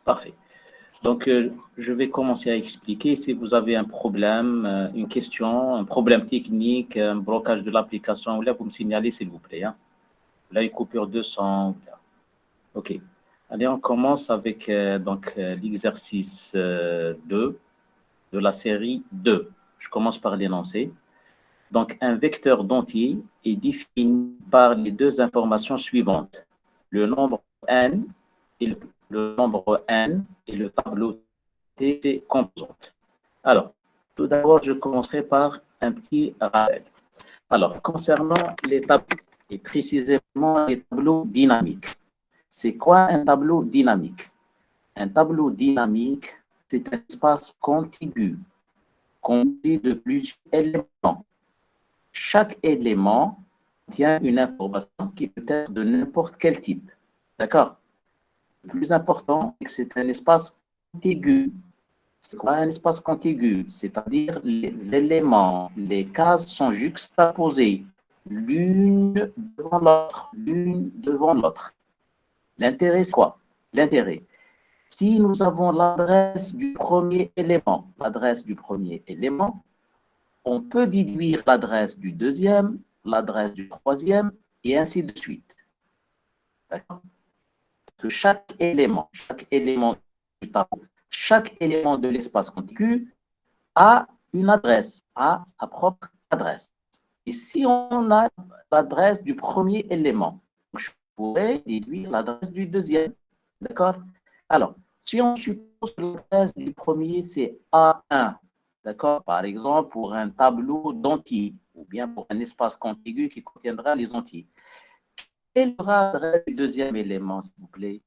Parfait. Donc, je vais commencer à expliquer. Si vous avez un problème, une question, un problème technique, un blocage de l'application, là, vous me signalez, s'il vous plaît. Hein. Là, une coupure de son. OK. Allez, on commence avec l'exercice 2 de la série 2. Je commence par l'énoncé. Donc, un vecteur d'entier est défini par les deux informations suivantes. Le nombre n et le nombre n et le tableau T des composantes. Alors, tout d'abord, je commencerai par un petit rappel. Alors, concernant les tableaux, et précisément les tableaux dynamiques. C'est quoi un tableau dynamique? Un tableau dynamique, c'est un espace contigu, composé de plusieurs éléments. Chaque élément contient une information qui peut être de n'importe quel type. D'accord? Le plus important, c'est que c'est un espace contigu. C'est quoi un espace contigu? C'est-à-dire les éléments, les cases sont juxtaposées, l'une devant l'autre, l'une devant l'autre. L'intérêt, c'est quoi? L'intérêt. Si nous avons l'adresse du premier élément, on peut déduire l'adresse du deuxième, l'adresse du troisième, et ainsi de suite. D'accord? Que chaque élément du tableau, chaque élément de l'espace contigu a une adresse, a sa propre adresse. Et si on a l'adresse du premier élément, je pourrais déduire l'adresse du deuxième. D'accord? Alors, si on suppose que l'adresse du premier, c'est A1, d'accord? Par exemple, pour un tableau d'entiers, ou bien pour un espace contigu qui contiendra les entiers. Quelle sera l'adresse du deuxième élément, s'il vous plaît?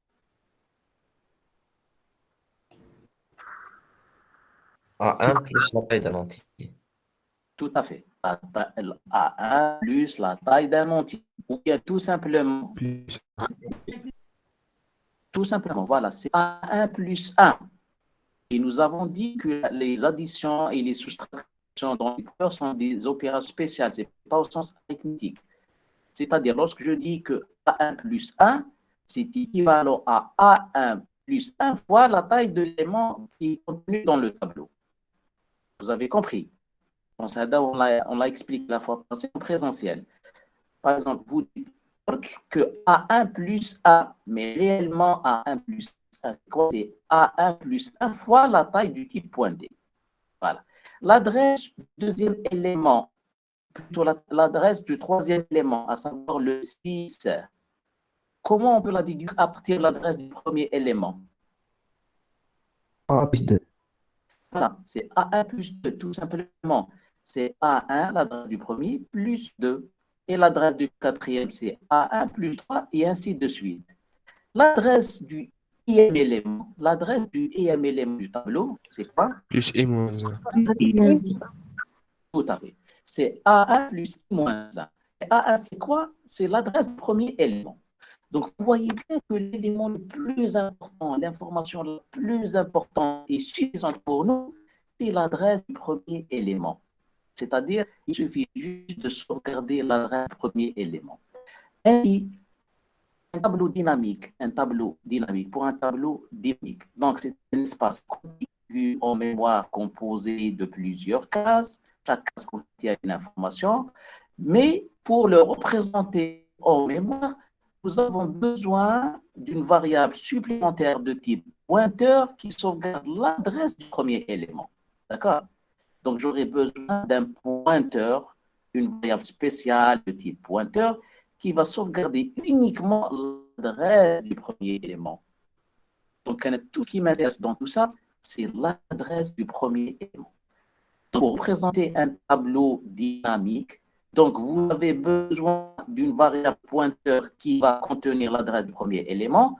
A1 plus la taille d'un entier. Tout à fait. A1 plus la taille d'un entier. Ou bien tout simplement, voilà, c'est A1 plus 1. Et nous avons dit que les additions et les soustractions dans les couleurs sont des opérations spéciales, ce n'est pas au sens arithmétique. C'est-à-dire, lorsque je dis que A1 plus 1, c'est équivalent à A1 plus 1 fois la taille de l'élément qui est contenu dans le tableau. Vous avez compris? On l'a expliqué la fois passée en présentiel. Par exemple, vous dites que A1 plus 1, mais réellement A1 plus 1, c'est A1 plus 1 fois la taille du type pointé. Voilà. L'adresse du deuxième élément, plutôt l'adresse du troisième élément, à savoir le 6, comment on peut la déduire à partir de l'adresse du premier élément? A plus 2. Voilà, c'est A1 plus 2, tout simplement. C'est A1, l'adresse du premier, plus 2. Et l'adresse du quatrième, c'est A1 plus 3, et ainsi de suite. L'adresse du ième élément, du tableau, c'est quoi? Plus et moins 1. Tout à fait. C'est A1 plus I-1. Et A1, c'est quoi? C'est l'adresse du premier élément. Donc, vous voyez bien que l'élément le plus important, l'information la plus importante et suffisante pour nous, c'est l'adresse du premier élément. C'est-à-dire, il suffit juste de sauvegarder l'adresse du premier élément. Ainsi, un tableau dynamique, pour un tableau dynamique. Donc, c'est un espace contigu en mémoire composé de plusieurs cases. Chaque case contient une information. Mais pour le représenter en mémoire, nous avons besoin d'une variable supplémentaire de type pointeur qui sauvegarde l'adresse du premier élément. D'accord? Donc, j'aurai besoin d'un pointeur, une variable spéciale de type pointeur qui va sauvegarder uniquement l'adresse du premier élément. Donc, tout ce qui m'intéresse dans tout ça, c'est l'adresse du premier élément. Donc, pour représenter un tableau dynamique, donc vous avez besoin d'une variable pointeur qui va contenir l'adresse du premier élément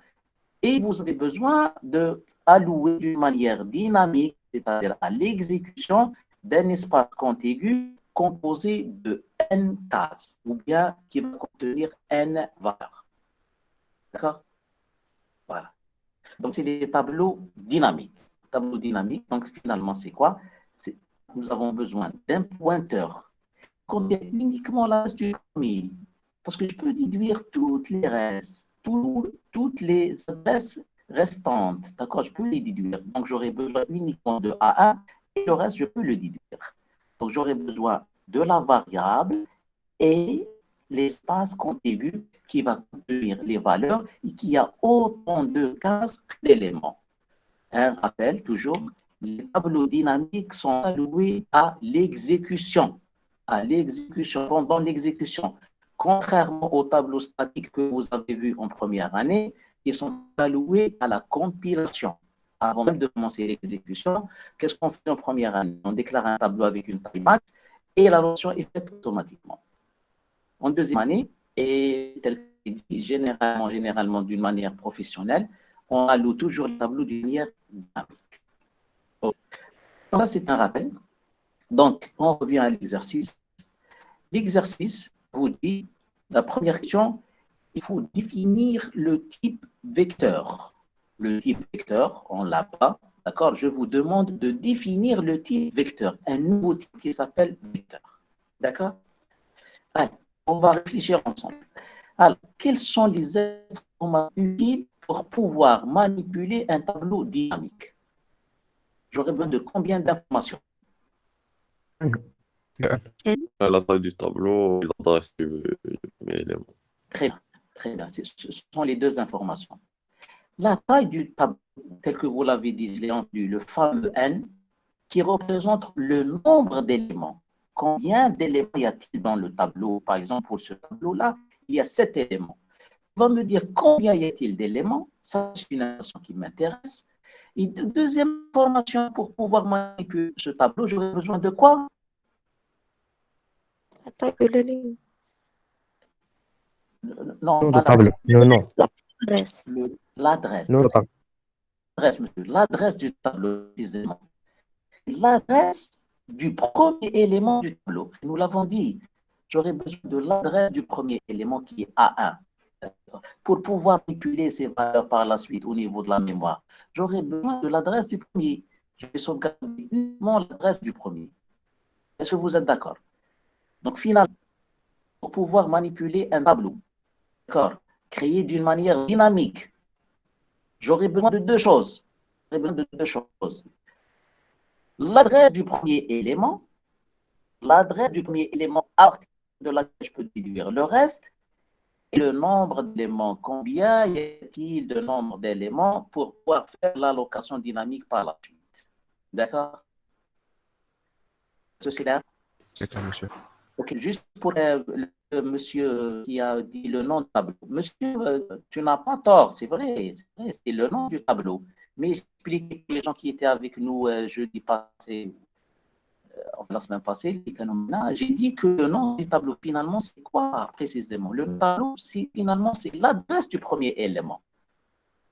et vous avez besoin de allouer d'une manière dynamique, c'est-à-dire à l'exécution d'un espace contigu composé de n cases, ou bien qui va contenir n valeurs. D'accord? Voilà. Donc, c'est les tableaux dynamiques. Tableau dynamique, donc finalement, c'est quoi? Nous avons besoin d'un pointeur qui contient uniquement l'adresse du premier, parce que je peux déduire toutes les restes, toutes les adresses restantes, d'accord, je peux les déduire. Donc, j'aurai besoin uniquement de A1 et le reste, je peux le déduire. Donc, j'aurai besoin de la variable et l'espace contigu qui va contenir les valeurs et qui a autant de cases que d'éléments. Un rappel toujours, les tableaux dynamiques sont alloués à l'exécution, pendant l'exécution. Contrairement aux tableaux statiques que vous avez vus en première année, ils sont alloués à la compilation. Avant même de commencer l'exécution, qu'est-ce qu'on fait en première année? On déclare un tableau avec une taille max et la notion est faite automatiquement. En deuxième année, et tel que dit généralement d'une manière professionnelle, on alloue toujours le tableau d'une manière dynamique. Donc, ça, c'est un rappel. Donc, on revient à l'exercice. L'exercice vous dit, la première question, il faut définir le type vecteur. Le type vecteur, on ne l'a pas, d'accord? Je vous demande de définir le type vecteur, un nouveau type qui s'appelle vecteur. D'accord? Allez, on va réfléchir ensemble. Alors, quelles sont les informations utiles pour pouvoir manipuler un tableau dynamique? J'aurais besoin de combien d'informations? La taille du tableau et l'adresse du élément. Très bien, très bien. Ce sont les deux informations. La taille du tableau, tel que vous l'avez dit, je l'ai entendu, le fameux N, qui représente le nombre d'éléments. Combien d'éléments y a-t-il dans le tableau? Par exemple, pour ce tableau-là, il y a 7 éléments. On va me dire combien y a-t-il d'éléments? Ça, c'est une information qui m'intéresse. Et deuxième information, pour pouvoir manipuler ce tableau, j'aurais besoin de quoi? La taille de la ligne. Non, Nom de pas table. Le nom. Reste. l'adresse. Nom de table. L'adresse, monsieur. L'adresse du tableau, précisément. L'adresse du premier élément du tableau. Nous l'avons dit. J'aurais besoin de l'adresse du premier élément qui est A1. Pour pouvoir manipuler ces valeurs par la suite au niveau de la mémoire, j'aurais besoin de l'adresse du premier. Je vais sauvegarder uniquement l'adresse du premier. Est-ce que vous êtes d'accord? Donc, finalement, pour pouvoir manipuler un tableau, d'accord, créé d'une manière dynamique, j'aurais besoin de deux choses. J'aurais besoin de deux choses. L'adresse du premier élément, l'adresse du premier élément à partir de laquelle je peux déduire le reste, et le nombre d'éléments. Combien y a-t-il de nombre d'éléments pour pouvoir faire l'allocation dynamique par la suite? D'accord? C'est clair? C'est clair, monsieur. Ok, juste pour le monsieur qui a dit le nom du tableau. Monsieur, tu n'as pas tort, c'est vrai, c'est le nom du tableau. Mais expliquez pour les gens qui étaient avec nous jeudi passé, la semaine passée, j'ai dit que le nom du tableau, finalement, c'est quoi précisément? Le tableau, finalement, c'est l'adresse du premier élément.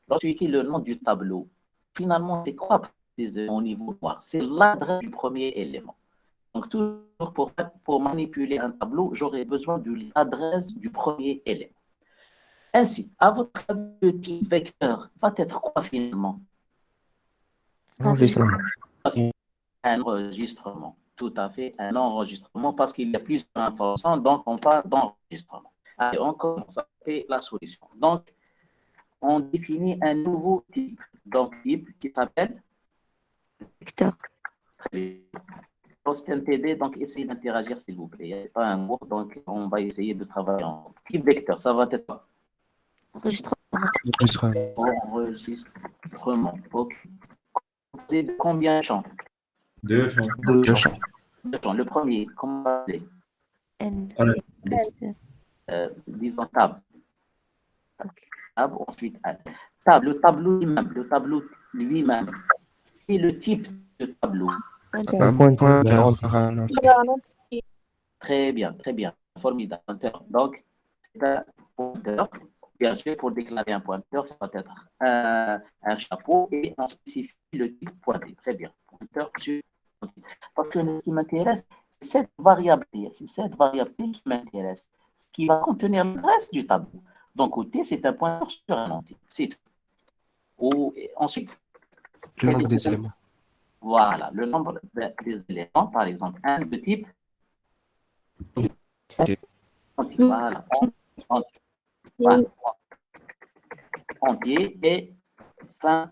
Lorsque tu dis le nom du tableau, finalement, c'est quoi précisément au niveau noir? C'est l'adresse du premier élément. Donc, toujours pour manipuler un tableau, j'aurais besoin de l'adresse du premier élément. Ainsi, à votre avis, le type vecteur va être quoi finalement? Enregistrement. Un enregistrement. Tout à fait, un enregistrement parce qu'il y a plus d'informations, donc on parle d'enregistrement. Allez, on commence à faire la solution. Donc, on définit un nouveau type. Donc, type qui s'appelle Vecteur. très bien. TD, donc essayez d'interagir s'il vous plaît. Il n'y a pas un mot, donc on va essayer de travailler en type vecteur. Ça va être Enregistrement. enregistrement. Ok. Combien de champs? Deux champs. Deux champs. Deux champs. Le premier, comment on va l'appeler? N. Allez. Disons table. Ok. Table, ensuite table. Le tableau lui-même. Et le type de tableau. Pointeur. Un Pointeur. Très bien, très bien. Formidable. Donc, c'est un pointeur. Bien sûr, pour déclarer un pointeur, ça va être un chapeau et on spécifie le type pointé. Très bien. Pointeur sur. Parce que ce qui m'intéresse, c'est cette variable qui m'intéresse, qui va contenir le reste du tableau. Donc, T, c'est un pointeur sur un entier. C'est tout. Ensuite, Le nombre des éléments. voilà, le nombre des éléments, par exemple, un de type voilà, entier et fin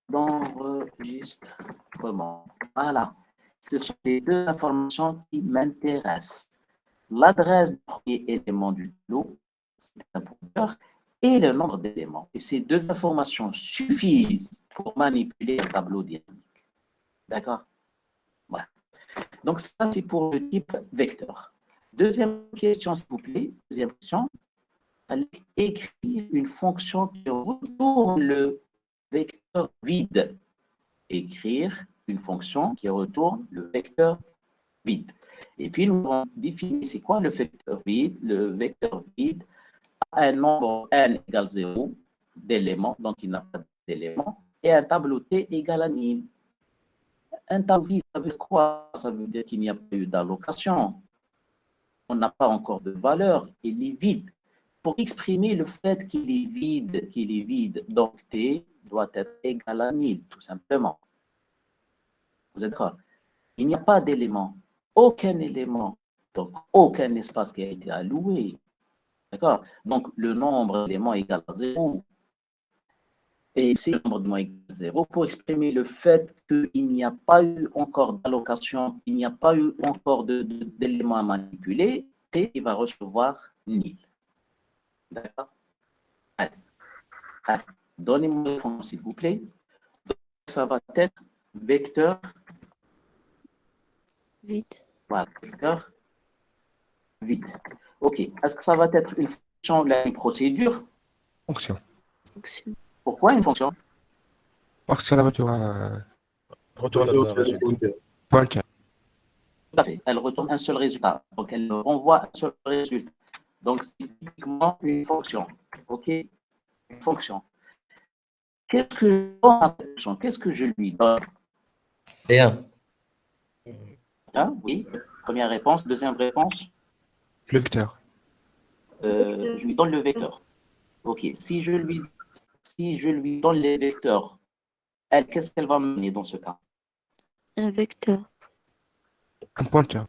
d'enregistrement. Voilà. Ce sont les deux informations qui m'intéressent. L'adresse du premier élément du tableau, c'est un pointeur, et le nombre d'éléments. Et ces deux informations suffisent pour manipuler un tableau dynamique. D'accord? Voilà. Donc, ça, c'est pour le type vecteur. Deuxième question, s'il vous plaît. Deuxième question. Allez écrire une fonction qui retourne le vecteur vide. Écrire une fonction qui retourne le vecteur vide. Et puis, nous avons défini c'est quoi le vecteur vide. Le vecteur vide a un nombre n égale 0 d'éléments, donc il n'a pas d'éléments, et un tableau t égale à nil. Un tableau vide, ça veut dire quoi? Ça veut dire qu'il n'y a pas eu d'allocation. On n'a pas encore de valeur, il est vide. Pour exprimer le fait qu'il est vide, donc t doit être égal à nil, tout simplement. Vous êtes d'accord? Il n'y a pas d'élément, aucun élément, donc aucun espace qui a été alloué. D'accord? Donc le nombre d'éléments est égal à 0. Et ici, le nombre d'éléments est égal à 0 pour exprimer le fait qu'il n'y a pas eu encore d'allocation, il n'y a pas eu encore d'éléments à manipuler, t va recevoir nil. D'accord? Allez. Donnez-moi le fond, s'il vous plaît. Donc, ça va être vecteur. Vide. Voilà, vecteur vide. OK. Est-ce que ça va être une fonction, une procédure? Fonction. Fonction. Pourquoi une fonction? Parce qu'elle retourne un résultat. Pointeur. Tout à fait. Elle retourne un seul résultat. Donc, elle renvoie un seul résultat. Donc, c'est typiquement une fonction. OK? Une fonction. Qu'est-ce que je donne à cette fonction? Qu'est-ce que je lui donne? Et 1. Hein? Oui. Première réponse. Deuxième réponse. Le vecteur. Je lui donne le vecteur. OK. Si je lui donne les vecteurs, elle, qu'est-ce qu'elle va me donner dans ce cas? Un vecteur. Un pointeur.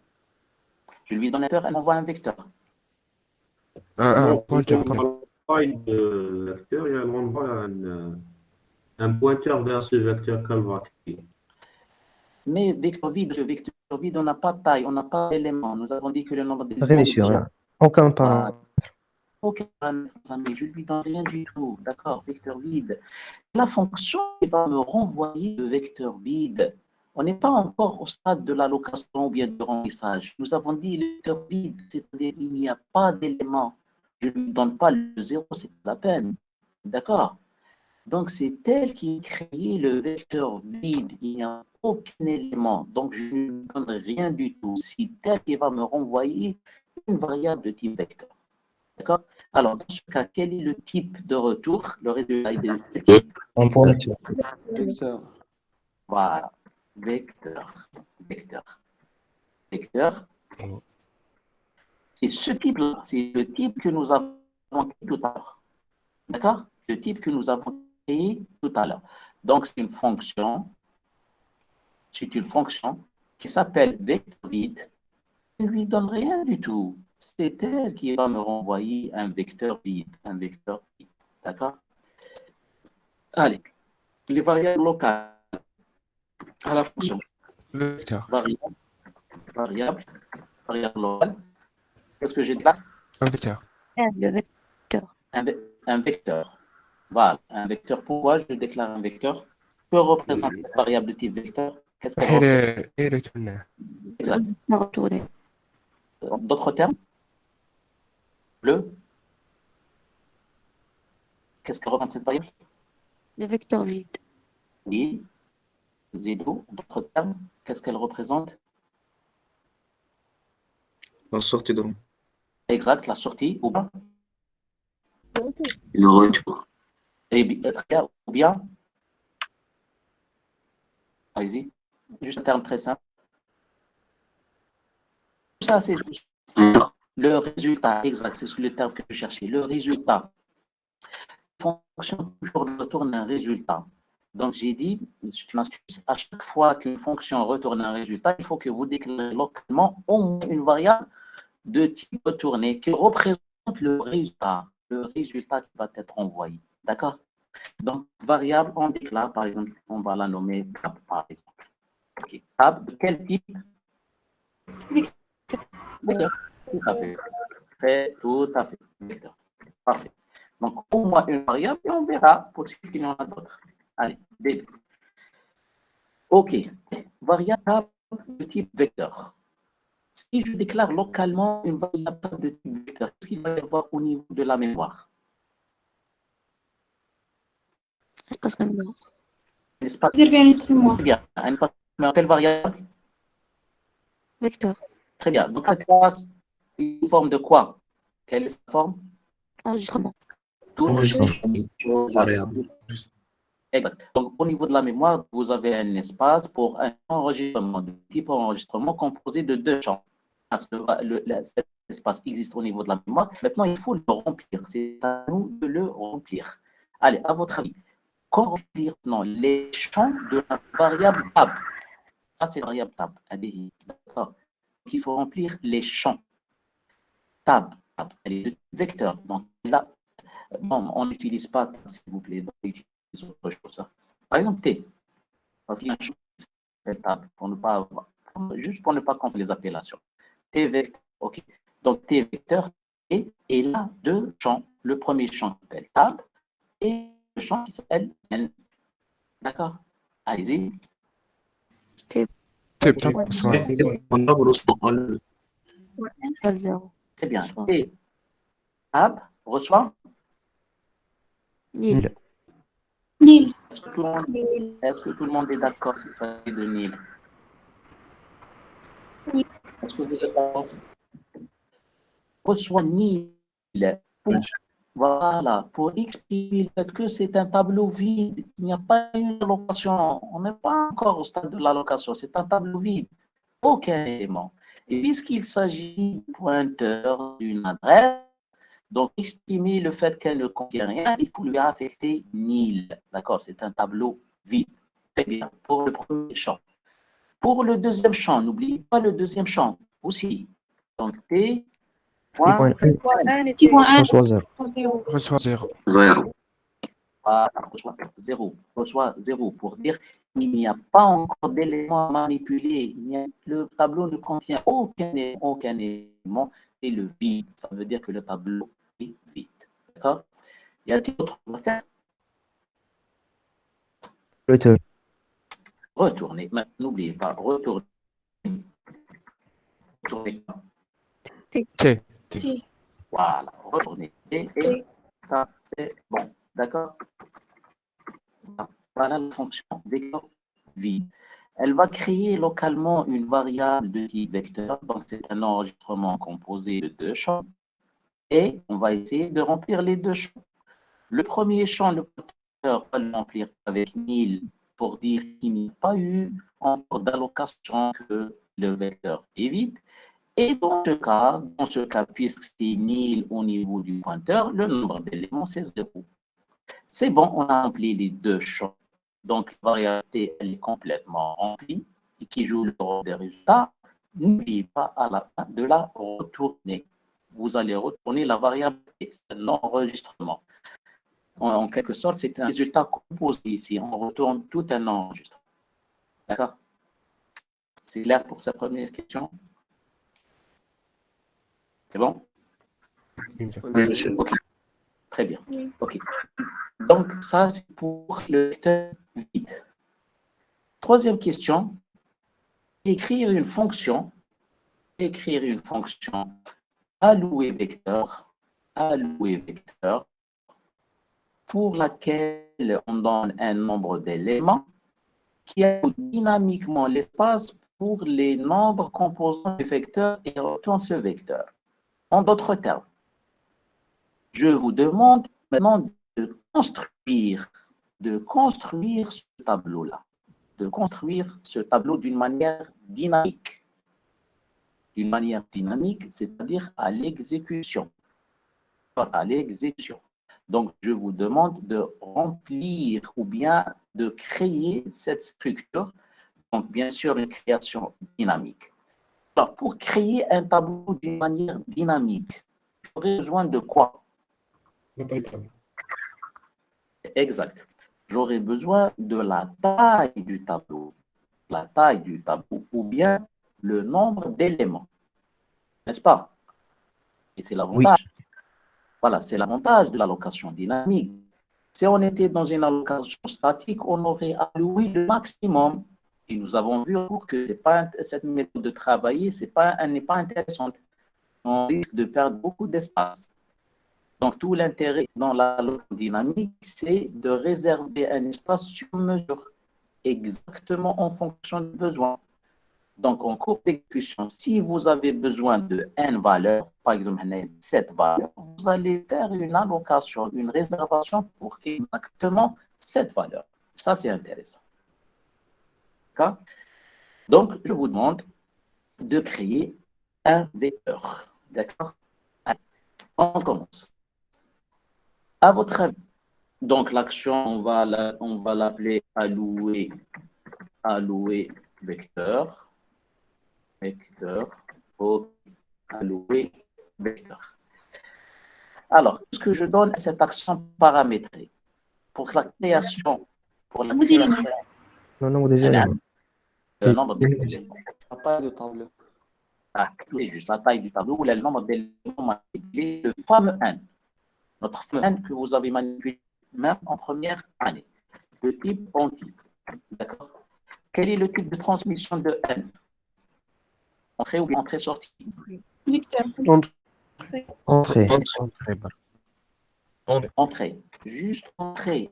Je lui donne un vecteur, elle m'envoie un vecteur. Un Non, pointeur. on ne pas de vecteur, il y a un pointeur vers ce vecteur qu'elle va créer. Mais vecteur vide, on n'a pas de taille, on n'a pas d'éléments. Nous avons dit que le nombre d'éléments. Rien, monsieur, rien. Aucun paramètre. Ok, mais je ne lui donne rien du tout. D'accord, vecteur vide. La fonction va me renvoyer le vecteur vide. On n'est pas encore au stade de l'allocation ou bien du remplissage. Nous avons dit le vecteur vide, c'est-à-dire il n'y a pas d'élément. Je ne lui donne pas le 0, c'est pas la peine. D'accord? Donc, c'est elle qui a créé le vecteur vide. Il n'y a aucun élément. Donc, je ne lui donne rien du tout. C'est elle qui va me renvoyer une variable de type vecteur. D'accord? Alors, dans ce cas, quel est le type de retour? Le résultat est de quel type? Un pointeur. Voilà. Vecteur. C'est ce type-là. C'est le type que nous avons créé tout à l'heure. D'accord? Le type que nous avons créé tout à l'heure. Donc, c'est une fonction qui s'appelle vecteur vide. Je ne lui donne rien du tout. C'est elle qui va me renvoyer un vecteur vide. D'accord? Allez, les variables locales à la fonction. Vecteur. Variable locale. Qu'est-ce que j'ai dit là? Un vecteur. Le vecteur. Un vecteur. Voilà, un vecteur. Pourquoi je déclare un vecteur? Que représente la variable de type vecteur? Qu'est-ce qu'elle représente? Elle est tournée. Exact. Résultat retourné. D'autres termes? Qu'est-ce qu'elle représente cette variable? Le vecteur vide. Oui. Zéro. D'autres termes? Qu'est-ce qu'elle représente? La sortie de rond. Exact, la sortie ou bien? Le retour. Ou bien? Allez-y. Juste un terme très simple. Ça, c'est juste. Le résultat, exact, c'est le terme que je cherchais. Le résultat. Fonction toujours retourne un résultat. Donc, j'ai dit, à chaque fois qu'une fonction retourne un résultat, il faut que vous déclarez localement au moins une variable de type retourné qui représente le résultat qui va être envoyé. D'accord? Donc, variable, on déclare, par exemple, on va la nommer tab, par exemple. Ok, tab, de quel type? Vecteur. Tout à fait. Tout à fait. Vecteur. Parfait. Donc, au moins une variable et on verra pour ce qu'il y en a d'autres. Allez, début. OK. Variable tab de type vecteur. Si je déclare localement une variable tab de type vecteur, qu'est-ce qu'il va y avoir au niveau de la mémoire? Espace mémoire. Un espace. Réservé à l'instrument. Très bien. Un espace. Quelle variable? Vecteur. Très bien. Donc, cet espace, il forme de quoi? Quelle est sa forme? Enregistrement. Tout Enregistrement. Variable. Exact. Donc, au niveau de la mémoire, vous avez un espace pour un enregistrement de type enregistrement composé de deux champs. Parce que cet espace existe au niveau de la mémoire. Maintenant, il faut le remplir. C'est à nous de le remplir. Allez, à votre avis, comment remplir les champs de la variable tab? Ça, c'est la variable tab. D'accord. Donc, il faut remplir les champs. Tab, elle est de vecteur. Donc, là, non, on n'utilise pas tab, s'il vous plaît. Donc, on utilise autre chose. Par exemple, T. Parce qu'il y a un champ qui s'appelle tab, juste pour ne pas confondre les appellations. T vecteur, OK. Donc, T vecteur et là, deux champs. Le premier champ qui s'appelle tab et le champ qui s'appelle N. D'accord? Allez-y. T. Bonsoir. Égale 0. Très bien. Bonsoir. T tab reçoit. Nil. Nil. Est-ce que tout le monde est d'accord qu'il s'agit de Nil? Oui. Est-ce que vous êtes d'accord? Reçoit Nil. Voilà, pour expliquer le fait que c'est un tableau vide, il n'y a pas eu d'allocation, on n'est pas encore au stade de l'allocation, c'est un tableau vide, aucun élément. Et puisqu'il s'agit du pointeur d'une adresse, donc exprimer le fait qu'elle ne contient rien, il faut lui affecter nil. D'accord, c'est un tableau vide. Très bien, pour le premier champ. Pour le deuxième champ, n'oubliez pas le deuxième champ aussi. Donc T. Point. Petit point 1. Reçoit 0. Reçoit 0. Voilà, reçoit 0 pour dire qu'il n'y a pas encore d'éléments à manipuler. Le tableau ne contient aucun élément, c'est le vide. Ça veut dire que le tableau est vide. D'accord? Y a-t-il autre chose à faire? Retournez. N'oubliez pas, retournez. T. Voilà, retournez. Et ça, c'est bon. D'accord? Voilà la fonction vecteur vide. Elle va créer localement une variable de type vecteur. Donc, c'est un enregistrement composé de deux champs. Et on va essayer de remplir les deux champs. Le premier champ, le pointeur va le remplir avec nil pour dire qu'il n'y a pas eu encore d'allocation, que le vecteur est vide. Et dans ce cas, puisque c'est nil au niveau du pointeur, le nombre d'éléments, c'est 0. C'est bon, on a rempli les deux champs. Donc, la variable T, elle est complètement remplie et qui joue le rôle des résultats. N'oubliez pas à la fin de la retourner. Vous allez retourner la variable T, c'est un enregistrement. En quelque sorte, c'est un résultat composé ici. On retourne tout un enregistrement. D'accord? C'est clair pour cette première question? C'est bon? Oui, monsieur. OK. Très bien. OK. Donc, ça, c'est pour le vecteur vide. Troisième question. Écrire une fonction allouée vecteur, pour laquelle on donne un nombre d'éléments qui alloue dynamiquement l'espace pour les nombres composant le vecteur et retourne ce vecteur. En d'autres termes, je vous demande maintenant de construire ce tableau-là, d'une manière dynamique. C'est-à-dire à l'exécution. Donc, je vous demande de remplir ou bien de créer cette structure. Donc, bien sûr, une création dynamique. Alors, pour créer un tableau d'une manière dynamique, j'aurais besoin de quoi? Exact. J'aurai besoin de la taille du tableau. La taille du tableau ou bien le nombre d'éléments. N'est-ce pas? Et c'est l'avantage. Voilà, c'est l'avantage de l'allocation dynamique. Si on était dans une allocation statique, on aurait alloué le maximum. Et nous avons vu que cette méthode de travailler n'est pas intéressante. On risque de perdre beaucoup d'espace. Donc, tout l'intérêt dans l'allocation dynamique, c'est de réserver un espace sur mesure, exactement en fonction du besoin. Donc, en cours d'exécution, si vous avez besoin de N valeurs, par exemple, 7 valeurs, vous allez faire une allocation, une réservation pour exactement 7 valeurs. Ça, c'est intéressant. D'accord? Donc, je vous demande de créer un vecteur. D'accord? Allez, on commence. À votre avis, donc l'action, on va l'appeler allouer vecteur. Allouer vecteur. Alors, ce que je donne à cette action paramétrée pour la création, Le nombre des éléments. le nombre d'éléments. La taille de tableau. Ah, c'est juste la taille du tableau ou le nombre d'éléments manipulés, le fameux N. Notre fameux N que vous avez manipulé même en première année. Le type en type. D'accord? Quel est le type de transmission de N? Entrée ou bien entrée-sortie? Vecteur. Entrée. Entrée. Juste entrée.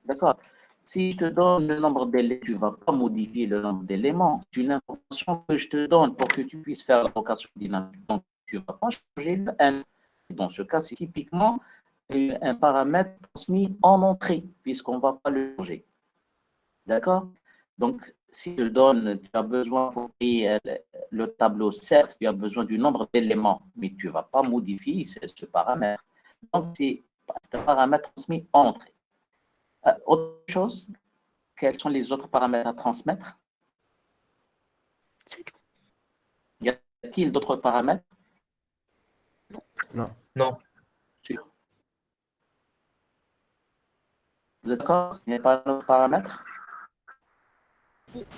D'accord? Si je te donne le nombre d'éléments, tu ne vas pas modifier le nombre d'éléments. C'est une information que je te donne pour que tu puisses faire l'allocation dynamique. Donc, tu ne vas pas changer le N. Dans ce cas, c'est typiquement un paramètre transmis en entrée, puisqu'on ne va pas le changer. D'accord? Donc, si je te donne, tu as besoin pour créer le tableau, certes, tu as besoin du nombre d'éléments, mais tu ne vas pas modifier ce paramètre. Donc, c'est un paramètre transmis en entrée. Autre chose, quels sont les autres paramètres à transmettre? Y a-t-il d'autres paramètres? Non. Sûr. Vous êtes d'accord? Il n'y a pas d'autres paramètres?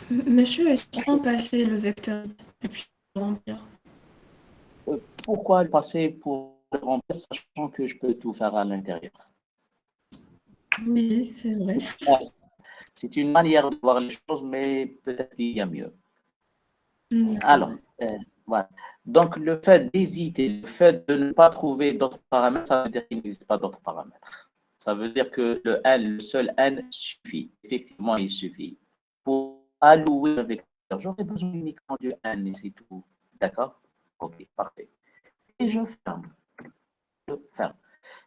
Monsieur, est-ce qu'on passer le vecteur et puis remplir? Pourquoi le passer pour le remplir, sachant que je peux tout faire à l'intérieur? Oui, c'est vrai. C'est une manière de voir les choses, mais peut-être qu'il y a mieux. Alors, voilà. Donc, le fait d'hésiter, le fait de ne pas trouver d'autres paramètres, ça veut dire qu'il n'existe pas d'autres paramètres. Ça veut dire que le N, le seul N suffit. Effectivement, il suffit. Pour allouer un vecteur, j'aurais besoin uniquement du N et c'est tout. D'accord? Ok, parfait. Et je ferme.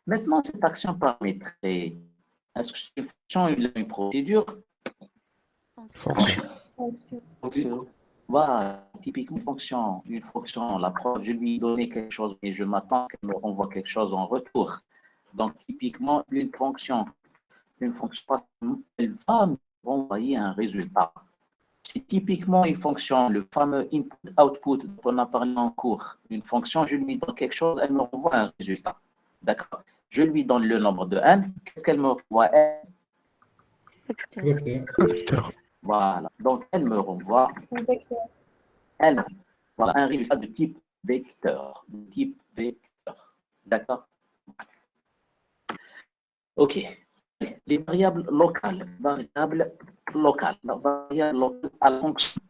Maintenant, cette action paramétrée, est-ce que c'est une fonction, une procédure? Fonction. Voilà, typiquement une fonction, la preuve, je lui ai donné quelque chose et je m'attends qu'elle me renvoie quelque chose en retour. Donc, typiquement, une fonction, elle va me renvoyer un résultat. C'est typiquement une fonction, le fameux input-output dont on a parlé en cours. Une fonction, je lui donne quelque chose, elle me renvoie un résultat. D'accord? Je lui donne le nombre de n, qu'est-ce qu'elle me renvoie? Vecteur. Voilà, donc elle me renvoie voilà, un résultat de type vecteur. D'accord? Ok. Les variables locales. Variable locale à la fonction.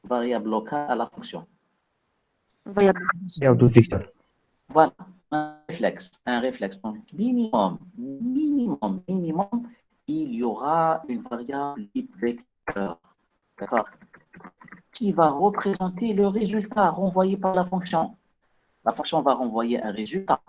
Variable locale à la fonction. Variable. Variable vecteur. Voilà, un réflexe. Donc, minimum, il y aura une variable type vecteur. D'accord? Qui va représenter le résultat renvoyé par la fonction. La fonction va renvoyer un résultat.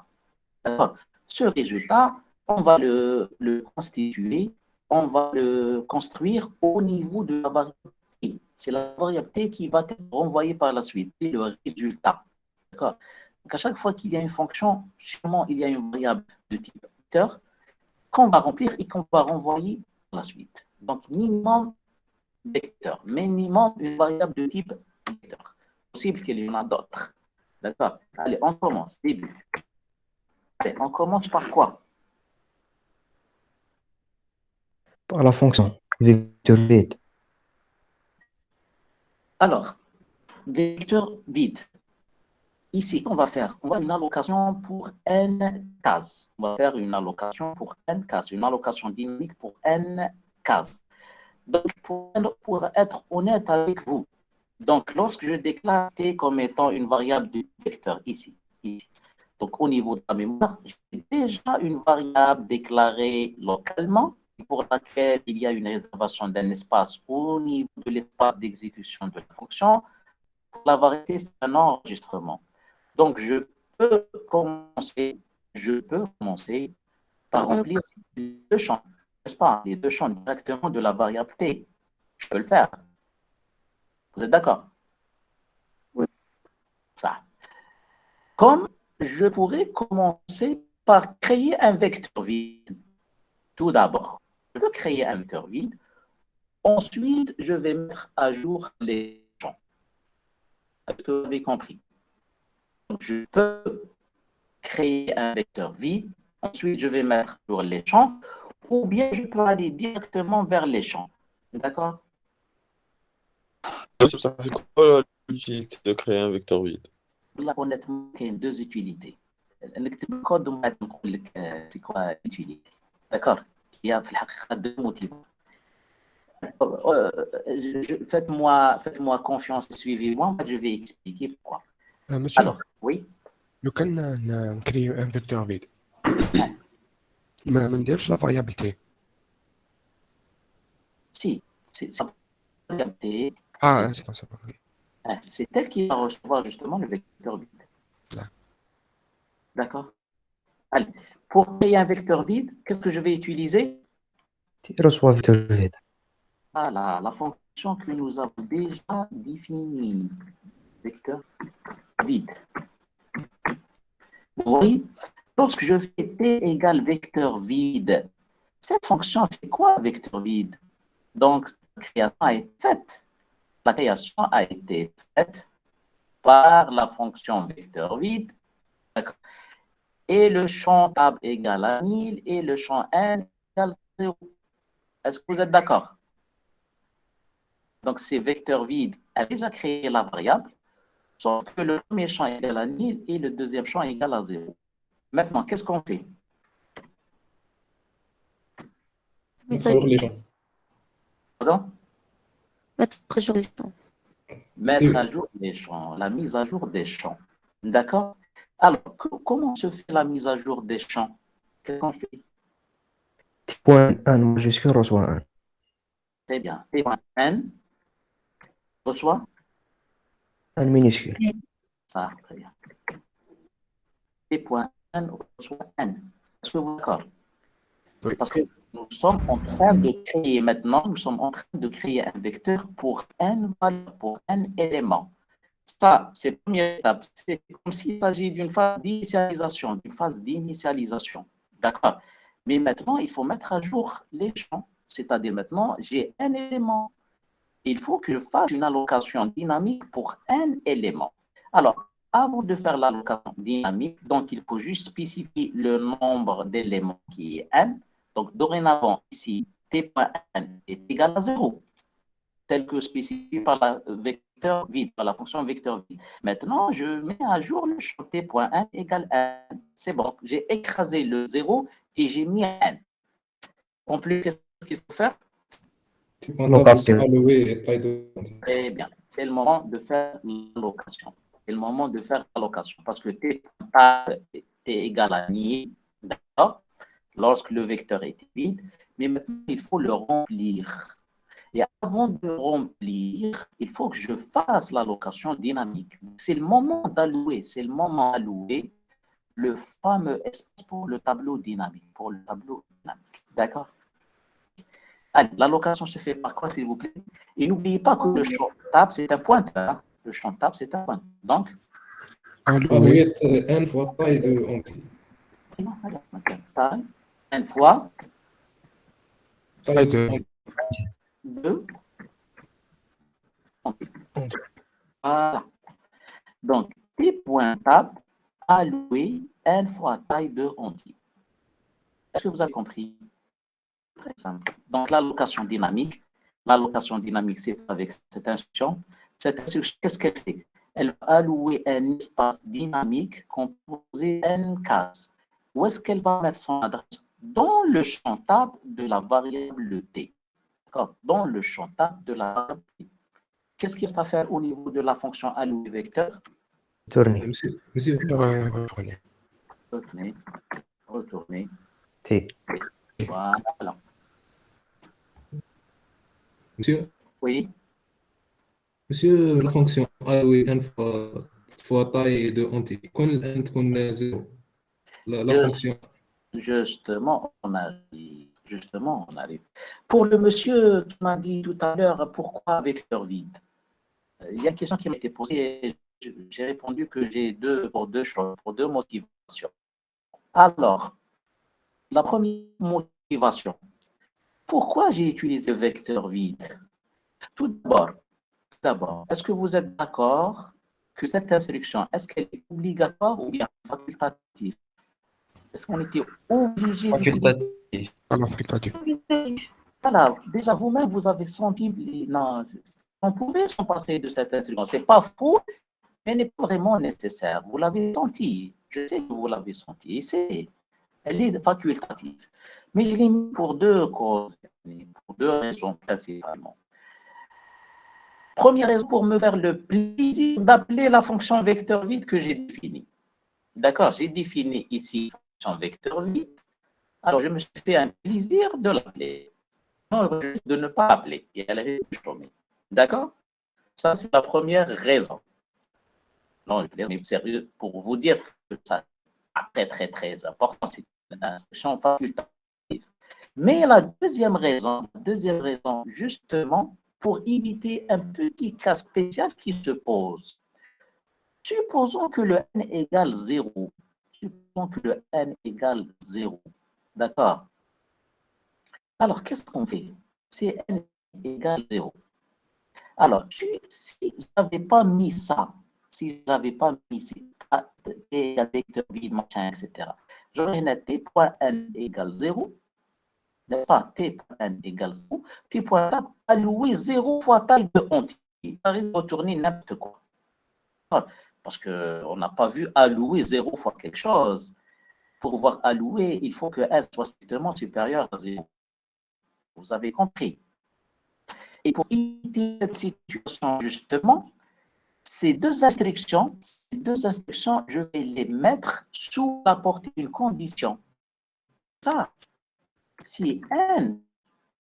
D'accord? Ce résultat, on va le constituer, on va le construire au niveau de la variable T. C'est la variable T qui va être renvoyée par la suite. C'est le résultat. D'accord? Donc, à chaque fois qu'il y a une fonction, sûrement il y a une variable de type vecteur qu'on va remplir et qu'on va renvoyer par la suite. Donc, minimum vecteur, minimum une variable de type vecteur. Possible qu'il y en a d'autres. D'accord? Allez, on commence. Début. Allez, on commence par quoi? par la fonction vecteur vide. Alors, vecteur vide. Ici, on va faire une allocation pour n cases. On va faire une allocation pour n cases, une allocation dynamique pour n cases. Donc, pour être honnête avec vous, donc lorsque je déclare t comme étant une variable du vecteur ici, donc au niveau de la mémoire, j'ai déjà une variable déclarée localement pour laquelle il y a une réservation d'un espace au niveau de l'espace d'exécution de la fonction. Pour la variété, c'est un enregistrement. Donc, je peux commencer par remplir les deux champs, n'est-ce pas? Les deux champs directement de la variable t. Je peux le faire. Vous êtes d'accord? Oui. Ça. Comme je pourrais commencer par créer un vecteur vide. Tout d'abord, je peux créer un vecteur vide. Ensuite, je vais mettre à jour les champs. Est-ce que vous avez compris? Donc, je peux créer un vecteur vide. Ensuite, je vais mettre à jour les champs. Ou bien, je peux aller directement vers les champs. D'accord? C'est quoi l'utilité de créer un vecteur vide? Là, honnêtement, il y a deux utilités. نكتب الكود وما نقول لك c'est quoi l'utilité. D'accord? Il y a في الحقيقة deux motifs. Faites-moi confiance et suivez-moi, je vais expliquer pourquoi. Monsieur, Alors, oui, لو كان نكريو ان فيكتور فيد ما نديرش لا فاريابيلتي. si, c'est regardez, سي بون c'est elle qui va recevoir justement le vecteur vide. D'accord. D'accord? Allez, pour créer un vecteur vide, qu'est-ce que je vais utiliser? T reçoit vecteur vide. Voilà, la fonction que nous avons déjà définie. Vecteur vide. Vous voyez, lorsque je fais t égale vecteur vide, cette fonction fait quoi, vecteur vide? Donc, la création a été faite. La création a été faite par la fonction vecteur vide. Et le champ tab égale à 1000 et le champ n égale 0. Est-ce que vous êtes d'accord? Donc, c'est vecteur vide a déjà créé la variable, sauf que le premier champ est égal à 1000 et le deuxième champ est égal à 0. Maintenant, qu'est-ce qu'on fait? Mettre à jour les champs. Pardon? Mettre à jour les champs. Mettre à jour les champs, la mise à jour des champs. D'accord? Alors, comment se fait la mise à jour des champs? Qu'est-ce qu'on fait? T.1 majuscule reçoit 1. Très bien. T.n reçoit 1 minuscule. ça, très bien. T.n reçoit n. Est-ce que vous êtes d'accord? Oui. Parce que nous sommes en train de créer maintenant, nous sommes en train de créer un vecteur pour n valeur, pour n éléments. Ça, c'est la première étape. C'est comme s'il s'agit d'une phase d'initialisation, D'accord? Mais maintenant, il faut mettre à jour les champs. C'est-à-dire maintenant, j'ai un élément. Il faut que je fasse une allocation dynamique pour un élément. Alors, avant de faire l'allocation dynamique, donc il faut juste spécifier le nombre d'éléments qui est n. Donc, dorénavant, ici, t.n est égal à 0, tel que spécifié par la vecteur vide, par la fonction vecteur vide. Maintenant, je mets à jour le champ t.n égale n. C'est bon, j'ai écrasé le 0 et j'ai mis n. En plus, qu'est-ce qu'il faut faire? Location. Très bien, c'est le moment de faire l'allocation. C'est le moment de faire l'allocation parce que t égale à 1000, d'accord, lorsque le vecteur est vide, mais maintenant il faut le remplir. Et avant de remplir, il faut que je fasse l'allocation dynamique. C'est le moment d'allouer, le fameux espace pour le tableau dynamique, D'accord? Allez, l'allocation se fait par quoi, s'il vous plaît? Et n'oubliez pas que le champ tab, c'est un pointeur. Le champ tab, c'est un pointeur. Donc, allouer n fois taille de entrée. taille, n fois taille de 2. Voilà. Donc, t.tab alloué n fois taille de entier. Est-ce que vous avez compris? Très simple. Donc, l'allocation dynamique, c'est avec cette instruction. Cette instruction, qu'est-ce qu'elle fait? Elle va allouer un espace dynamique composé n cases. Où est-ce qu'elle va mettre son adresse? Dans le champ table de la variable t. D'accord? Dans le champ table de la variable t. Qu'est-ce qu'il reste à faire au niveau de la fonction allouée vecteur? Tourner. Retourner. T. Voilà. Monsieur, Oui. monsieur, la fonction allouée n fois taille de entier, quand n est 0, la fonction. Justement, on arrive. Pour le monsieur qui m'a dit tout à l'heure, pourquoi vecteur vide? Il y a une question qui m'a été posée et j'ai répondu que j'ai pour deux motivations. Alors, la première motivation, pourquoi j'ai utilisé vecteur vide? Tout d'abord, est-ce que vous êtes d'accord que cette instruction, est-ce qu'elle est obligatoire ou bien facultative? Est-ce qu'on était obligé Facultatif. Voilà, déjà vous-même, vous avez senti, non, on pouvait s'en passer de cette instruction. Ce n'est pas faux, mais n'est pas vraiment nécessaire. Vous l'avez senti, je sais que vous l'avez senti, elle est facultative. Mais je l'ai mis pour deux causes, pour deux raisons principalement. Première raison, pour me faire le plaisir d'appeler la fonction vecteur vide que j'ai définie. D'accord, j'ai défini ici la fonction vecteur vide. Alors, je me suis fait un plaisir de l'appeler. Non, de ne pas appeler. Et elle risque de chômer. D'accord? Ça, c'est la première raison. Non, je vais sérieux pour vous dire que ça est très, très important. C'est une instruction facultative. Mais la deuxième raison, justement, pour éviter un petit cas spécial qui se pose. Supposons que le n égale 0. D'accord? Alors, qu'est-ce qu'on fait? Si n égale 0. Alors, si je n'avais pas mis ça, si je n'avais pas mis t vecteur vide, machin, etc., j'aurais noté point n égale 0, n'est-ce pas? T point n égale 0, t point n alloué 0 fois taille de entier. Ça risque de retourner n'importe quoi. Parce qu'on n'a pas vu allouer 0 fois quelque chose. Pour pouvoir allouer, il faut que n soit strictement supérieur à 0. Vous avez compris. Et pour éviter cette situation, justement, ces deux instructions, je vais les mettre sous la portée d'une condition. Ça, si n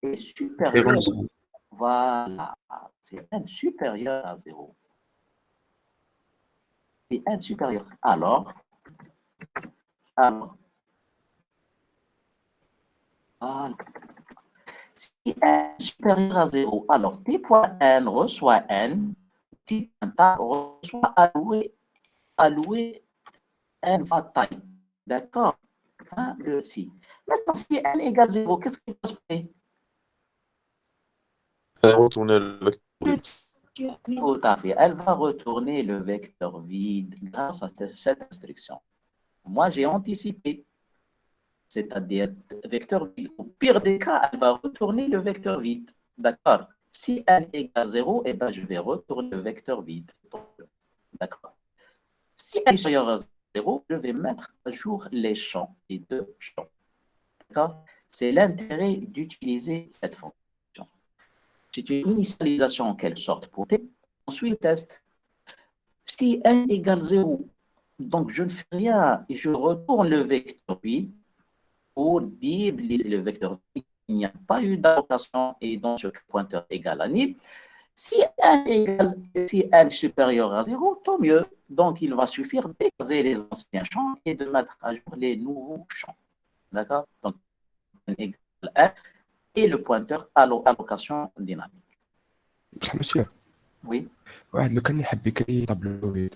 est supérieur, voilà, c'est n supérieur à 0. Si n supérieur, alors, si n supérieur à 0, alors t point n reçoit n, t point n reçoit alloué n va taille. D'accord? Si. Maintenant, si n égale 0, qu'est-ce qui va se passer? Ça va retourner le vecteur vide. Tout à fait. Elle va retourner le vecteur vide grâce à cette instruction. Moi, j'ai anticipé. C'est-à-dire vecteur vide. Au pire des cas, elle va retourner le vecteur vide. D'accord? Si n égale 0, eh ben, je vais retourner le vecteur vide. D'accord? Si n est supérieur à 0, je vais mettre à jour les champs, les deux champs. D'accord? C'est l'intérêt d'utiliser cette fonction. C'est une initialisation en quelque sorte pour t. Ensuite, le test. Si n égale 0, donc je ne fais rien et je retourne le vecteur vide pour débiliser le vecteur vide. Il n'y a pas eu d'allocation et donc ce pointeur égale à nil. Si n supérieur à 0, tant mieux. Donc, il va suffire d'écraser les anciens champs et de mettre à jour les nouveaux champs. D'accord? Donc, n égale 1 et le pointeur allocation dynamique. Monsieur. Oui. واحد لو كان يحب يكري طابلو فيد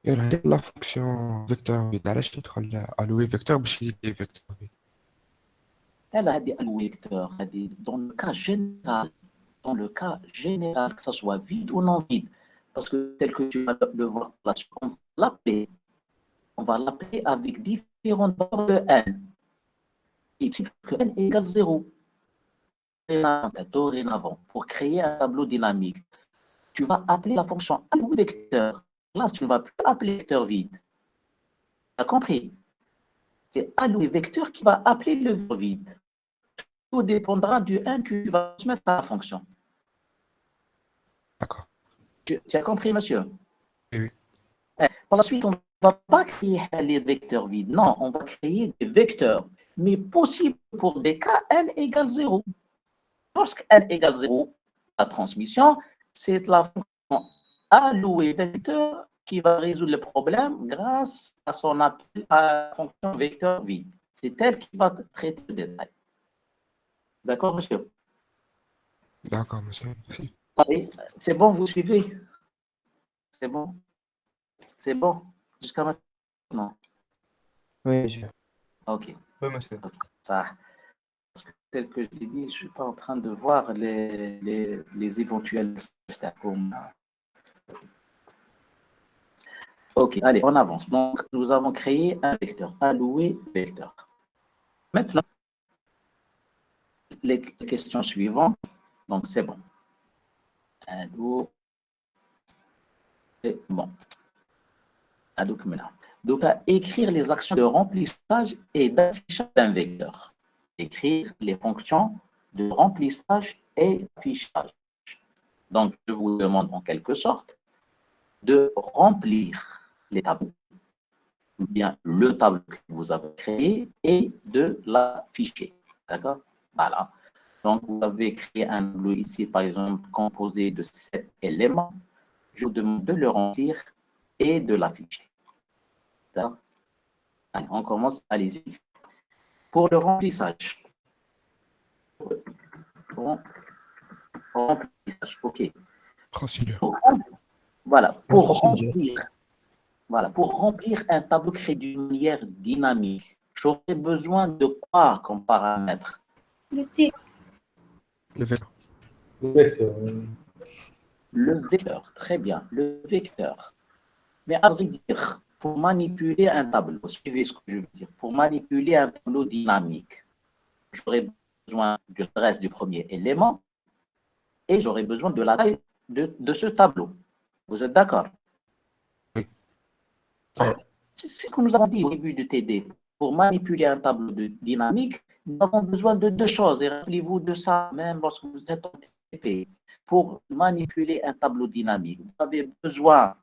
يروح يدير لا فونكسيون فيكتور فيد علاش يدخل الوي فيكتور باش يدي فيكتور فيد لا هذه الويكتور هذه dans le cas général que ça soit vide ou non vide parce que tel que tu vas le voir là on va l'appeler avec différentes valeurs de n et si que n égale 0 dorénavant, pour créer un tableau dynamique, tu vas appeler la fonction alloué vecteur. Là, tu ne vas plus appeler vecteur vide. Tu as compris? C'est alloué vecteur qui va appeler le vecteur vide. Tout dépendra du 1 que tu vas mettre à la fonction. D'accord. Tu as compris, monsieur? Oui. Par la suite, on ne va pas créer les vecteurs vides. Non, on va créer des vecteurs, mais possibles pour des cas n égale 0. Lorsque n égale 0, la transmission, c'est la fonction allouée vecteur qui va résoudre le problème grâce à son appel à la fonction vecteur vide. C'est elle qui va traiter le détail. D'accord, monsieur? D'accord, monsieur. Merci. Allez, c'est bon, vous suivez? C'est bon? C'est bon? Jusqu'à maintenant? Oui, monsieur. Ok. Oui, monsieur. Ça, tel que je l'ai dit, je ne suis pas en train de voir les éventuels obstacles. Ok, allez, on avance. Donc, nous avons créé un vecteur, alloué vecteur. Maintenant, les questions suivantes. Donc, c'est bon. Alloué, c'est bon. Donc, à écrire les actions de remplissage et d'affichage d'un vecteur. Écrire les fonctions de remplissage et d'affichage. Donc, je vous demande en quelque sorte de remplir les tableaux, ou bien le tableau que vous avez créé et de l'afficher. D'accord? Voilà. Donc, vous avez créé un tableau ici, par exemple, composé de 7 éléments. Je vous demande de le remplir et de l'afficher. D'accord? Allez, on commence, allez-y. Pour le remplissage. Remplissage, ok. Procédure. Voilà, pour remplir un tableau créé d'une manière dynamique, j'aurais besoin de quoi comme paramètre? Le T. Le vecteur. Le vecteur, très bien, le vecteur. Mais à vrai dire, pour manipuler un tableau, suivez ce que je veux dire, pour manipuler un tableau dynamique, j'aurais besoin de l'adresse du premier élément et j'aurais besoin de la taille de ce tableau. Vous êtes d'accord? Oui. C'est ce que nous avons dit au début du TD. Pour manipuler un tableau dynamique, nous avons besoin de deux choses. Et rappelez-vous de ça même lorsque vous êtes en TP. Pour manipuler un tableau dynamique, vous avez besoin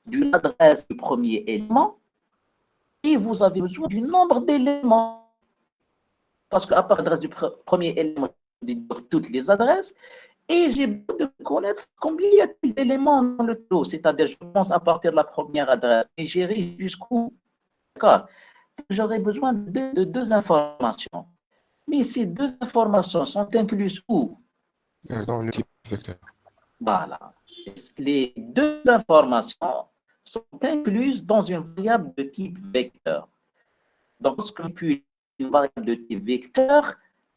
de l'adresse du premier élément et vous avez besoin du nombre d'éléments. Parce qu'à part l'adresse du premier élément, je vais dire toutes les adresses. Et j'ai besoin de connaître combien il y a d'éléments dans le tableau. C'est-à-dire, je commence à partir de la première adresse et j'irai jusqu'où. D'accord? J'aurai besoin de deux informations. Mais ces deux informations sont incluses où? Dans le type vecteur. Voilà. Les deux informations sont incluses dans une variable de type vecteur. Donc, lorsqu'on puis une variable de type vecteur,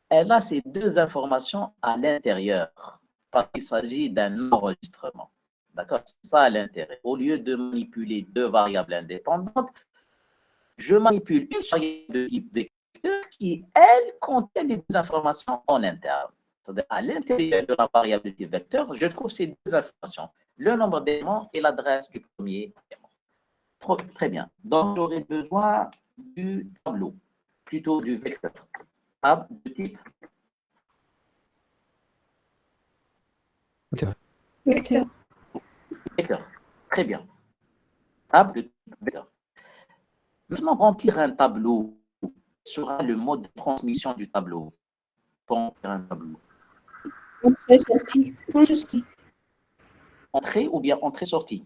elle a ces deux informations à l'intérieur. Parce qu'il s'agit d'un enregistrement. D'accord? C'est ça l'intérêt. Au lieu de manipuler deux variables indépendantes, je manipule une variable de type vecteur qui, elle, contient les deux informations en interne. C'est-à-dire, à l'intérieur de la variable de type vecteur, je trouve ces deux informations, le nombre d'éléments et l'adresse du premier élément. Très bien. Donc, j'aurai besoin du tableau, plutôt du vecteur. Table de type Vecteur. vecteur. Très bien. Table de type vecteur. Maintenant, remplir un tableau sera le mode de transmission du tableau. Pour remplir un tableau. Entrée, sortie. Entrée, Entrée ou bien entrée-sortie?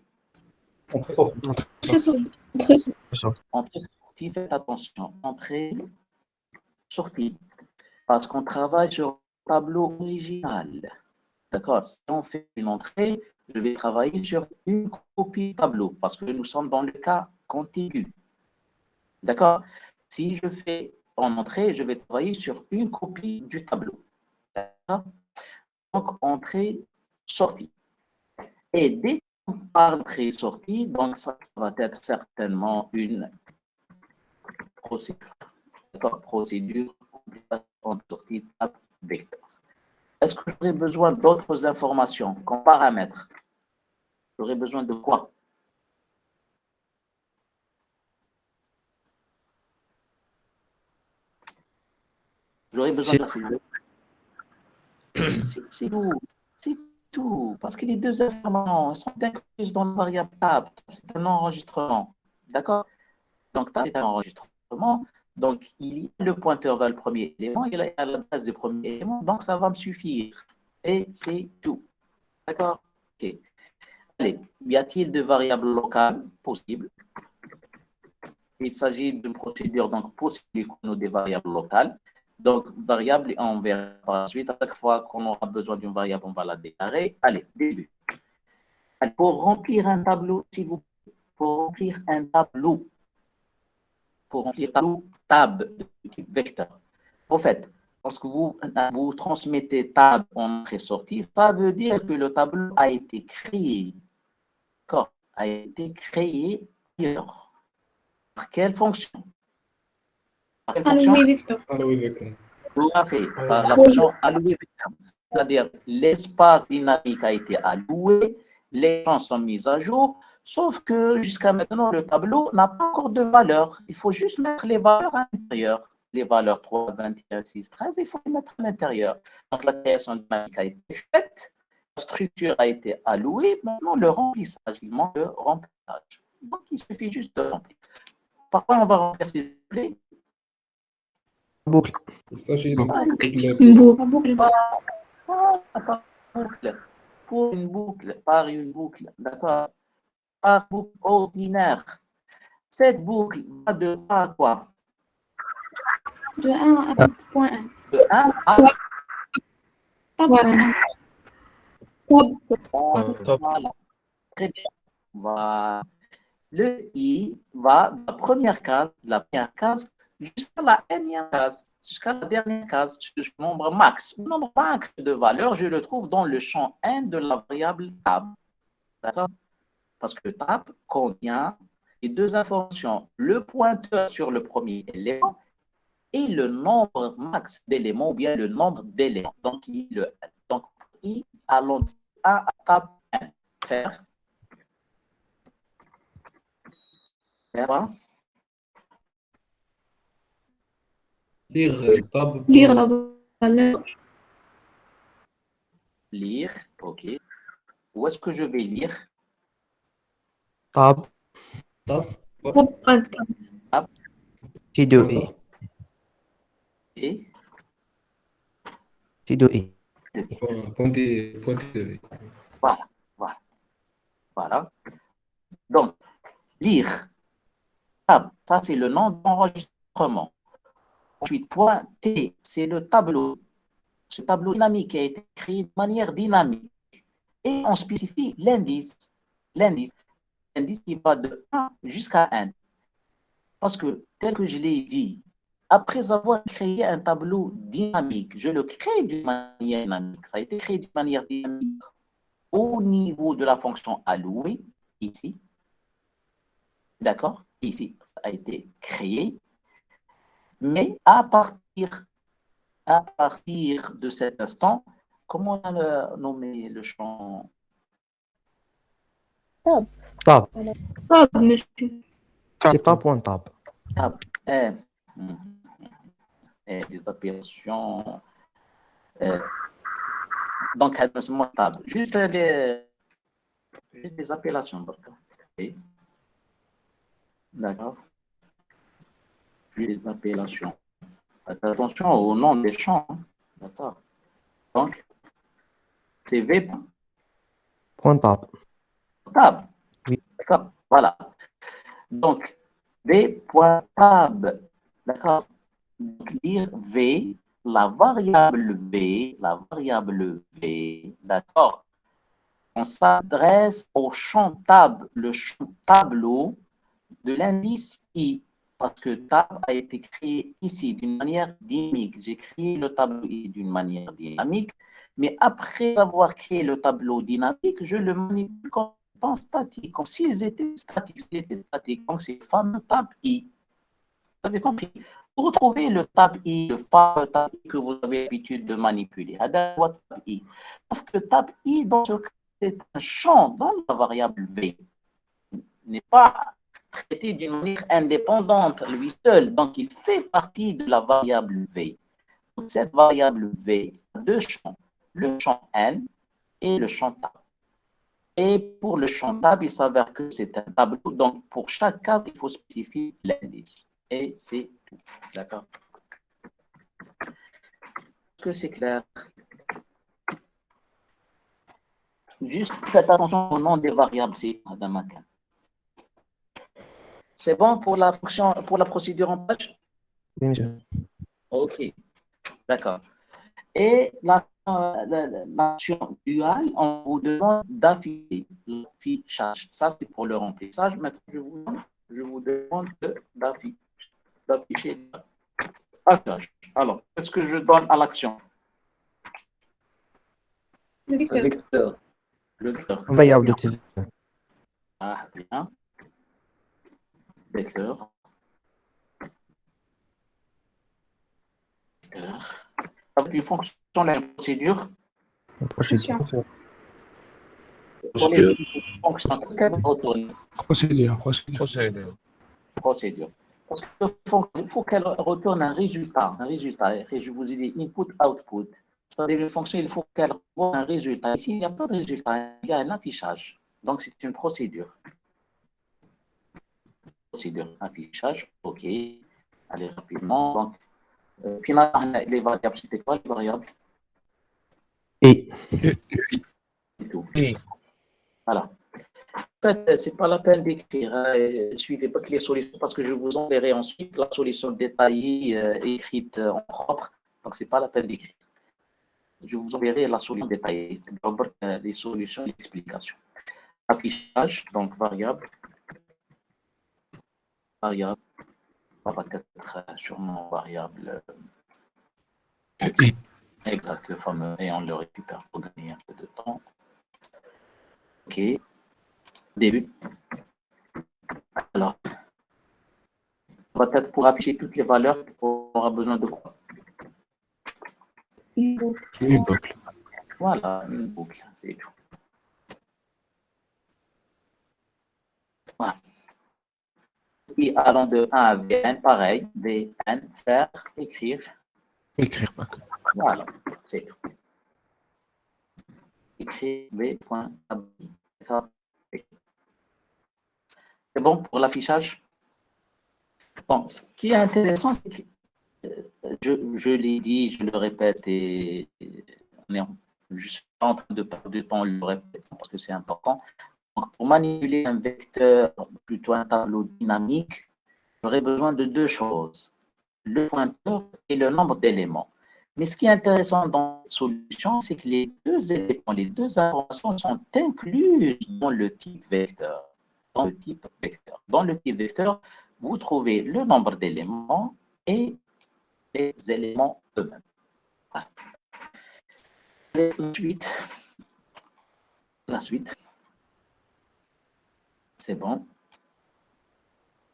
sortie. Entrée-sortie, faites attention. Entrée, sortie. Parce qu'on travaille sur le tableau original. D'accord? Si on fait une entrée, je vais travailler sur une copie tableau parce que nous sommes dans le cas contigu. D'accord? Si je fais en entrée, je vais travailler sur une copie du tableau. D'accord? Donc, entrée, sortie. Et dès qu'on parle entrée-sortie, donc ça va être certainement une procédure. D'accord? Procédure en sortie table vecteur. est-ce que j'aurais besoin d'autres informations comme paramètres? J'aurais besoin de quoi? J'aurais besoin de la figure. C'est tout. C'est tout. Parce que les deux informations sont incluses dans le variable tab. C'est un enregistrement. D'accord? Donc, tab est un enregistrement. Donc, il y a le pointeur vers le premier élément, il y a l'adresse du premier élément. Donc, ça va me suffire. Et c'est tout. D'accord? OK. Allez, y a-t-il de variables locales possibles? Il s'agit d'une procédure donc possible qu'on ait des variables locales. Donc, variable, on verra par la suite. À chaque fois qu'on aura besoin d'une variable, on va la déclarer. Allez, début. Allez, pour remplir un tableau, s'il vous plaît, pour remplir un tableau, tab de type vecteur. En fait, lorsque vous transmettez tab en entrée-sortie, ça veut dire que le tableau a été créé. D'accord? A été créé ailleurs. Par quelle fonction? Par quelle fonction? Alloué vecteur. Alloué vecteur. Tout à fait. Par la fonction alloué vecteur. C'est-à-dire, l'espace dynamique a été alloué, les champs sont mis à jour, sauf que jusqu'à maintenant, le tableau n'a pas encore de valeur. Il faut juste mettre les valeurs à l'intérieur. Les valeurs 3, 21, 6, 13, il faut les mettre à l'intérieur. Donc, la création dynamique a été faite, la structure a été allouée, maintenant le remplissage, il manque de remplissage. Donc, il suffit juste de remplir. Par quoi on va remplir, s'il vous plaît? Boucle. Il s'agit d'une Une boucle. Par boucle. Pour une boucle, par une boucle, d'accord? Par boucle ordinaire. Cette boucle va de A à quoi? De 1 à point 1. De 1 à Voilà. Voilà. Très bien. Voilà. Le I va de la première case jusqu'à la énième case, jusqu'à la dernière case, jusqu'au nombre max. Le nombre max de valeurs, je le trouve dans le champ 1 de la variable tab. D'accord? Parce que tab contient les deux informations, le pointeur sur le premier élément et le nombre max d'éléments ou bien le nombre d'éléments. Donc, I allons de A à tab 1. Faire. Faire. Lire tab. Lire la valeur. Lire, ok. Où est-ce que je vais lire? Tab. Tab. T2E. Et T2E. Pointé. voilà. Donc, lire. Tab, ça c'est le nom d'enregistrement. Ensuite, point T, c'est le tableau. Ce tableau dynamique a été créé de manière dynamique. Et on spécifie l'indice. L'indice qui va de 1 jusqu'à 1. Parce que, tel que je l'ai dit, après avoir créé un tableau dynamique, je le crée d'une manière dynamique. Ça a été créé d'une manière dynamique au niveau de la fonction allouée, ici. D'accord? Ici, ça a été créé. Mais à partir de cet instant, comment on a nommé le champ? Tab. Monsieur. C'est tab.tab. Tab. Des appellations. Donc, tab. Juste des appellations. Okay. D'accord. Juste des appellations. Faites attention au nom des champs. Hein. D'accord. Donc, c'est V. Point tab. Tab. Oui. D'accord. Voilà. Donc, V.tab. D'accord. Donc, lire V, la variable V, d'accord. On s'adresse au champ tab, le champ tableau de l'indice I, parce que tab a été créé ici d'une manière dynamique. J'ai créé le tableau I d'une manière dynamique, mais après avoir créé le tableau dynamique, je le manipule comme étant statique, comme s'ils étaient statiques. Donc, c'est le fameux tab I. Vous avez compris? Vous retrouvez le tab I, le fameux tab I que vous avez l'habitude de manipuler. Tab I. Sauf que tab I, dans ce cas, c'est un champ dans la variable V. Il n'est pas traité d'une manière indépendante, lui seul. Donc, il fait partie de la variable V. Donc, cette variable V a deux champs, le champ N et le champ tab. Et pour le champ tab, il s'avère que c'est un tableau. Donc, pour chaque case, il faut spécifier l'indice. Et c'est tout. D'accord? Est-ce que c'est clair? Juste faites attention au nom des variables, c'est Madame Akin. C'est bon pour la fonction, pour la procédure en page? Oui, monsieur. OK, d'accord. Et l'action duale, on vous demande d'afficher l'affichage. Ça, c'est pour le remplissage. Maintenant, je vous demande d'afficher l'affichage. Alors, qu'est-ce que je donne à l'action? Le vecteur. Le vecteur. Variable de type. Ah, bien. Vecteur. Avec une fonction, la procédure. Procédure. Pour les fonctions, qu'elle retourne. Procédure. Procédure. Parce qu'il faut qu'elle retourne un résultat. Et je vous ai dit input-output. C'est-à-dire une fonction, il faut qu'elle voit un résultat. Ici, il n'y a pas de résultat, il y a un affichage. Donc, c'est une procédure. Procédure, affichage, OK. Allez, rapidement. Donc, finalement, les variables, c'était quoi les variables? Et. C'est tout. Voilà. En fait, ce n'est pas la peine d'écrire. Suivez pas que les solutions, parce que je vous enverrai ensuite la solution détaillée écrite en propre. Donc, ce n'est pas la peine d'écrire. Je vous enverrai la solution détaillée, les solutions et l'explication. Affichage, donc variable. Variable. Ça va être sûrement variable. Exact, le fameux, et on le récupère pour gagner un peu de temps. OK. Début. Alors, peut-être pour afficher toutes les valeurs, on aura besoin de quoi? Une boucle. Une boucle. Voilà, une boucle, c'est tout. Voilà. Et allant de 1 à Vn, pareil, Vn, faire, écrire. Écrire, pas que. Voilà, c'est tout. Écrire v.abli. C'est bon pour l'affichage? Bon, ce qui est intéressant, c'est que je l'ai dit, je le répète, et je suis en train de perdre du temps, le répète, parce que c'est important. Donc, pour manipuler un vecteur, plutôt un tableau dynamique, j'aurais besoin de deux choses, le pointeur et le nombre d'éléments. Mais ce qui est intéressant dans cette solution, c'est que les deux éléments, les deux informations sont incluses dans le type vecteur. Dans le type vecteur, vous trouvez le nombre d'éléments et les éléments eux-mêmes. Voilà. La suite. C'est bon.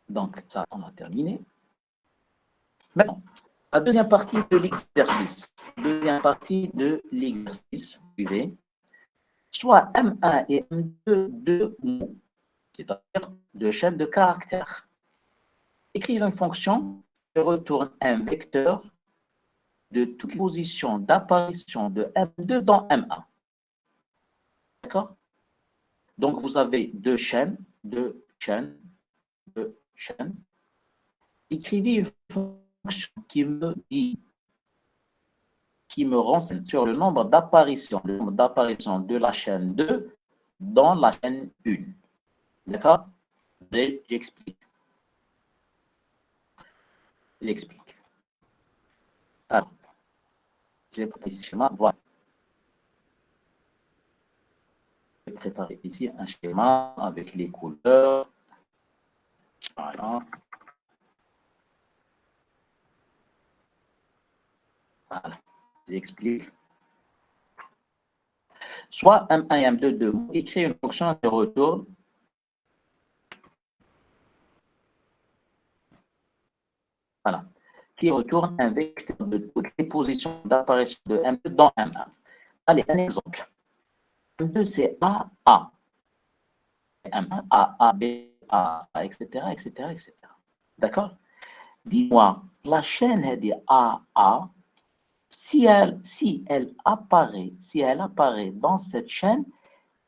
Donc, ça, on a terminé. Maintenant, la deuxième partie de l'exercice. Suivez. Soit M1 et M2, deux mots, c'est-à-dire deux chaînes de caractères. Écrire une fonction qui retourne un vecteur de toute position d'apparition de M2 dans M1. D'accord? Donc, vous avez deux chaînes. Écrivez une fonction qui me renseigne sur le nombre d'apparitions de la chaîne 2 dans la chaîne 1. D'accord? J'explique. Alors, j'ai préparé ici schéma. Voilà. J'ai préparé ici un schéma avec les couleurs. Voilà. Voilà. J'explique. Soit M1 et M2, deux mots, écrire une fonction de retour. Voilà. qui retourne un vecteur de toutes les positions d'apparition de M2 dans M1. Allez, un exemple. M2, c'est A, A. M1, A, A, B, A, etc., etc., etc. D'accord? Dis-moi, la chaîne est dit A, A. Si elle apparaît dans cette chaîne,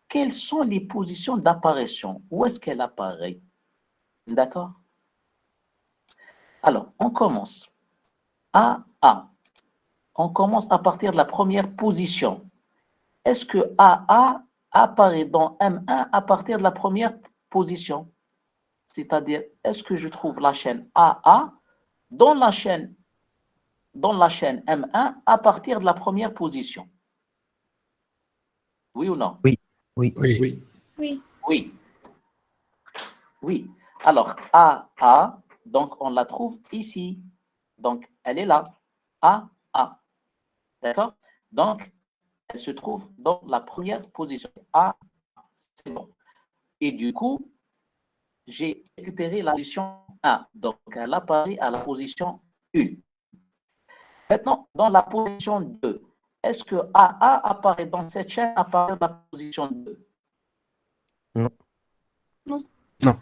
quelles sont les positions d'apparition? Où est-ce qu'elle apparaît? D'accord? Alors, on commence. A, A. On commence à partir de la première position. Est-ce que AA apparaît dans M1 à partir de la première position? C'est-à-dire, est-ce que je trouve la chaîne AA dans la chaîne M1 à partir de la première position? Oui ou non? Oui. Oui. Oui. Oui. Oui. Oui. Alors, AA, donc on la trouve ici. Donc, elle est là. AA. D'accord? Donc, elle se trouve dans la première position. A, c'est bon. Et du coup, j'ai récupéré la position A. Donc, elle apparaît à la position 1. Maintenant, dans la position 2, est-ce que AA apparaît dans cette chaîne à partir de la position 2? Non. Non. Non.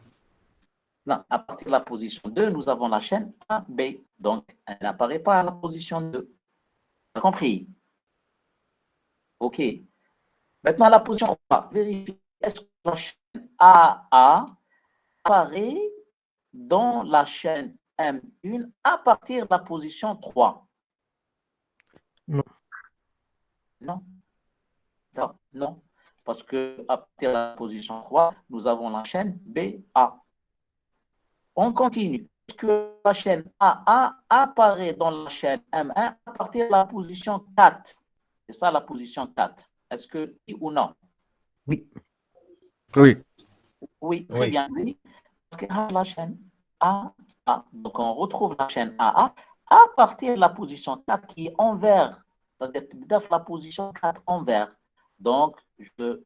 Non, à partir de la position 2, nous avons la chaîne AB. Donc, elle n'apparaît pas à la position 2. Vous avez compris? OK. Maintenant, la position 3. Vérifiez, est-ce que la chaîne AA apparaît dans la chaîne M1 à partir de la position 3? Non. Non. Non, non. Parce que à partir de la position 3, nous avons la chaîne BA. On continue. Est-ce que la chaîne AA apparaît dans la chaîne M1 à partir de la position 4? C'est ça la position 4. Est-ce que oui ou non? Oui. Oui. Oui, très Oui. bien. Oui. Parce que la chaîne AA. Donc, on retrouve la chaîne AA à partir de la position 4 qui est envers. C'est-à-dire la position 4 envers. Donc, je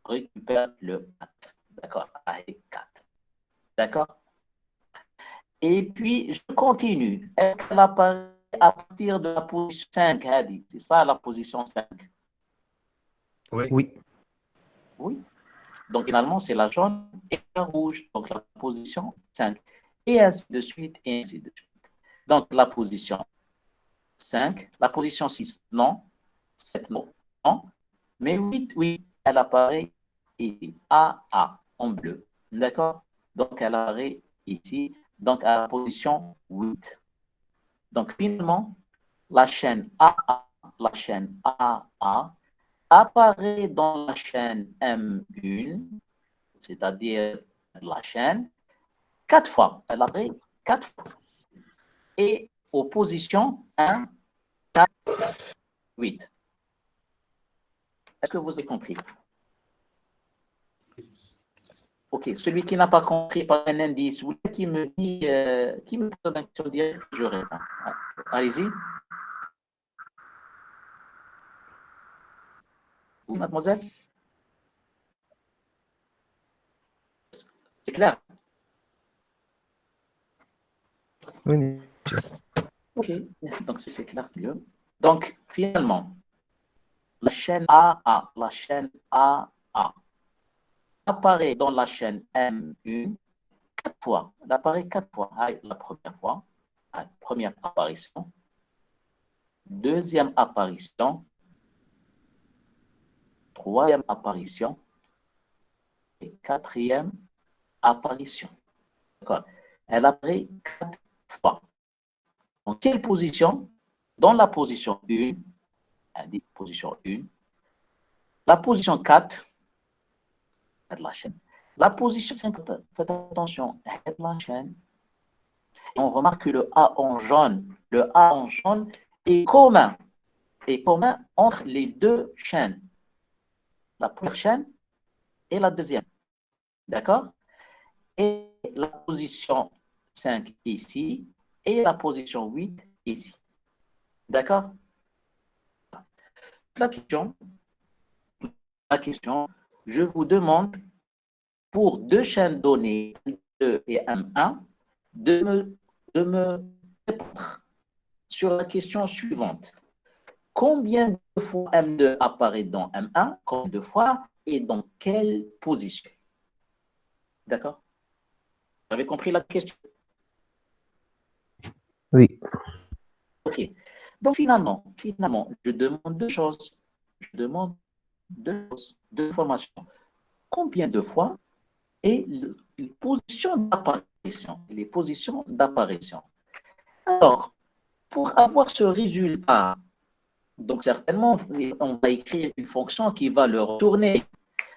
récupère le 4. D'accord? A est 4. D'accord? Et puis, je continue. Est-ce qu'elle apparaît à partir de la position 5, Hadi? C'est ça la position 5? Oui. Oui. Oui. Donc, finalement, c'est la jaune et la rouge. Donc, la position 5. Et ainsi de suite, et ainsi de suite. Donc, la position 5, la position 6, non. 7, non. Non. Mais 8, oui, elle apparaît ici. AA, en bleu. D'accord? Donc, elle apparaît ici. Donc, à la position 8. Donc, finalement, la chaîne AA apparaît dans la chaîne M1, c'est-à-dire la chaîne, 4 fois. Elle apparaît 4 fois. Et aux positions 1, 4, 7, 8. Est-ce que vous avez compris? OK. Celui qui n'a pas compris par un indice ou qui me dit, qui me pose une question directe, je réponds. Allez-y. Oui, mademoiselle? C'est clair? Oui, monsieur. OK. Donc, si c'est clair, mieux. Donc, finalement, la chaîne AA apparaît dans la chaîne M1 4 fois. Elle apparaît 4 fois. La première fois, première apparition. Deuxième apparition. Troisième apparition. Et quatrième apparition. D'accord. Elle apparaît 4 fois. Dans quelle position? Dans la position 1. Position 1. La position 4. De la chaîne. La position 5, faites attention, de la chaîne. On remarque que le A en jaune est commun entre les deux chaînes. La première chaîne et la deuxième. D'accord? Et la position 5 ici et la position 8 ici. D'accord? La question, je vous demande pour deux chaînes données, M2 et M1, de me répondre sur la question suivante. Combien de fois M2 apparaît dans M1, combien de fois et dans quelle position? D'accord? Vous avez compris la question? Oui. Ok. Donc finalement, je demande deux choses. Je demande deux informations. Combien de fois et les positions d'apparition? Les positions d'apparition. Alors, pour avoir ce résultat, donc certainement, on va écrire une fonction qui va le retourner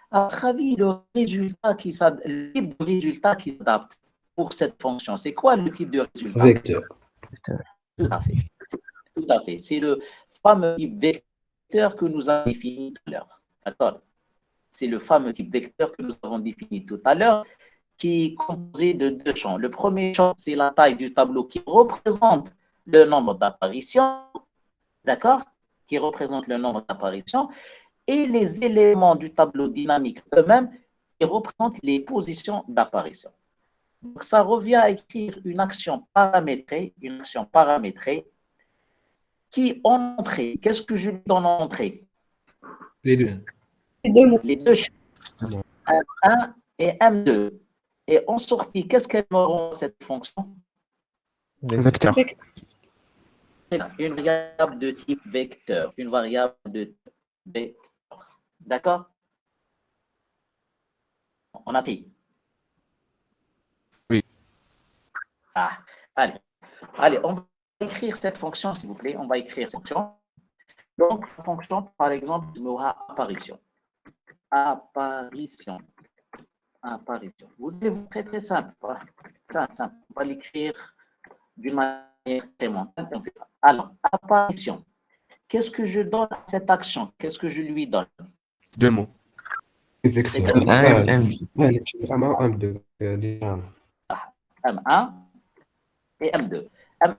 à travers le résultat qui le type de résultat qui s'adapte pour cette fonction. C'est quoi le type de résultat? Vecteur. Tout à fait. Tout à fait. C'est le fameux type vecteur que nous avons défini tout à l'heure. D'accord? C'est le fameux type vecteur que nous avons défini tout à l'heure qui est composé de deux champs. Le premier champ, c'est la taille du tableau qui représente le nombre d'apparitions. D'accord? Qui représente le nombre d'apparitions. Et les éléments du tableau dynamique eux-mêmes qui représentent les positions d'apparition. Donc, ça revient à écrire une action paramétrée qui en entrée. Qu'est-ce que je lui donne en entrée? Les deux. Les deux mots. Les deux champs, M1 et M2. Et en sortie, qu'est-ce qu'elles auront cette fonction? Vecteur. Une variable de type vecteur. Une variable de type vecteur. D'accord? On a dit. Oui. Ah, allez, on va écrire cette fonction, s'il vous plaît. On va écrire cette fonction. Donc, la fonction, par exemple, aura apparition. Apparition. Vous devez vous traiter simple. Simple. On va l'écrire d'une manière très mentale. Alors, apparition. Qu'est-ce que je donne à cette action? Qu'est-ce que je lui donne? Deux mots. Vecteur. Vraiment un, deux. M1 et M2. M1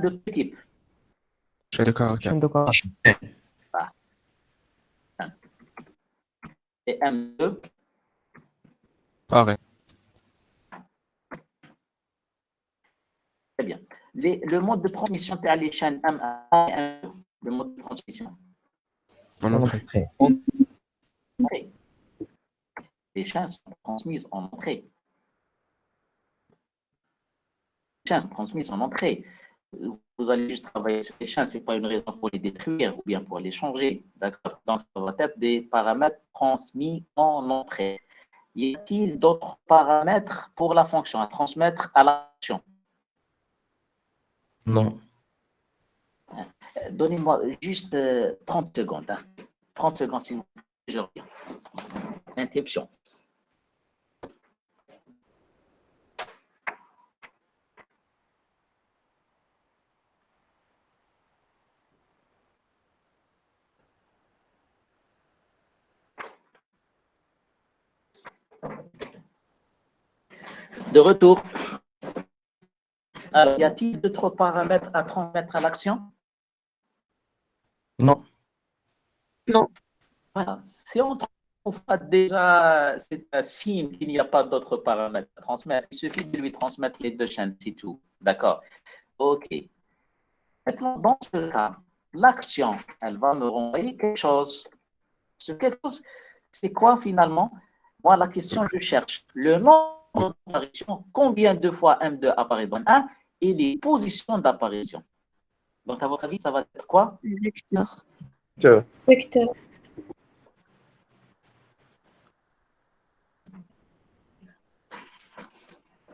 de quel type? Chaîne de caractère. Et M2? Pareil. Très bien. Le mode de transmission est à l'échelle M1 et M2. Le mode de transmission. En entrée. Entrée. Les chaînes sont transmises en entrée. Vous allez juste travailler sur les chaînes, ce n'est pas une raison pour les détruire ou bien pour les changer. D'accord? Donc, ça va être des paramètres transmis en entrée. Y a-t-il d'autres paramètres pour la fonction à transmettre à l'action? Non. Donnez-moi juste 30 secondes. 30 secondes, s'il vous plaît. Je reviens. Interruption. De retour. Alors, y a-t-il d'autres paramètres à transmettre à l'action? Non. Non. Voilà. Si on trouve pas déjà, c'est un signe qu'il n'y a pas d'autres paramètres à transmettre. Il suffit de lui transmettre les deux chaînes, c'est tout. D'accord. OK. Maintenant, dans ce cas, l'action, elle va me renvoyer quelque chose. Ce quelque chose, c'est quoi finalement? Moi, la question, je cherche le nombre d'apparitions, combien de fois M2 apparaît dans 1 et les positions d'apparition. Donc, à votre avis, ça va être quoi? Vecteur. Vecteur.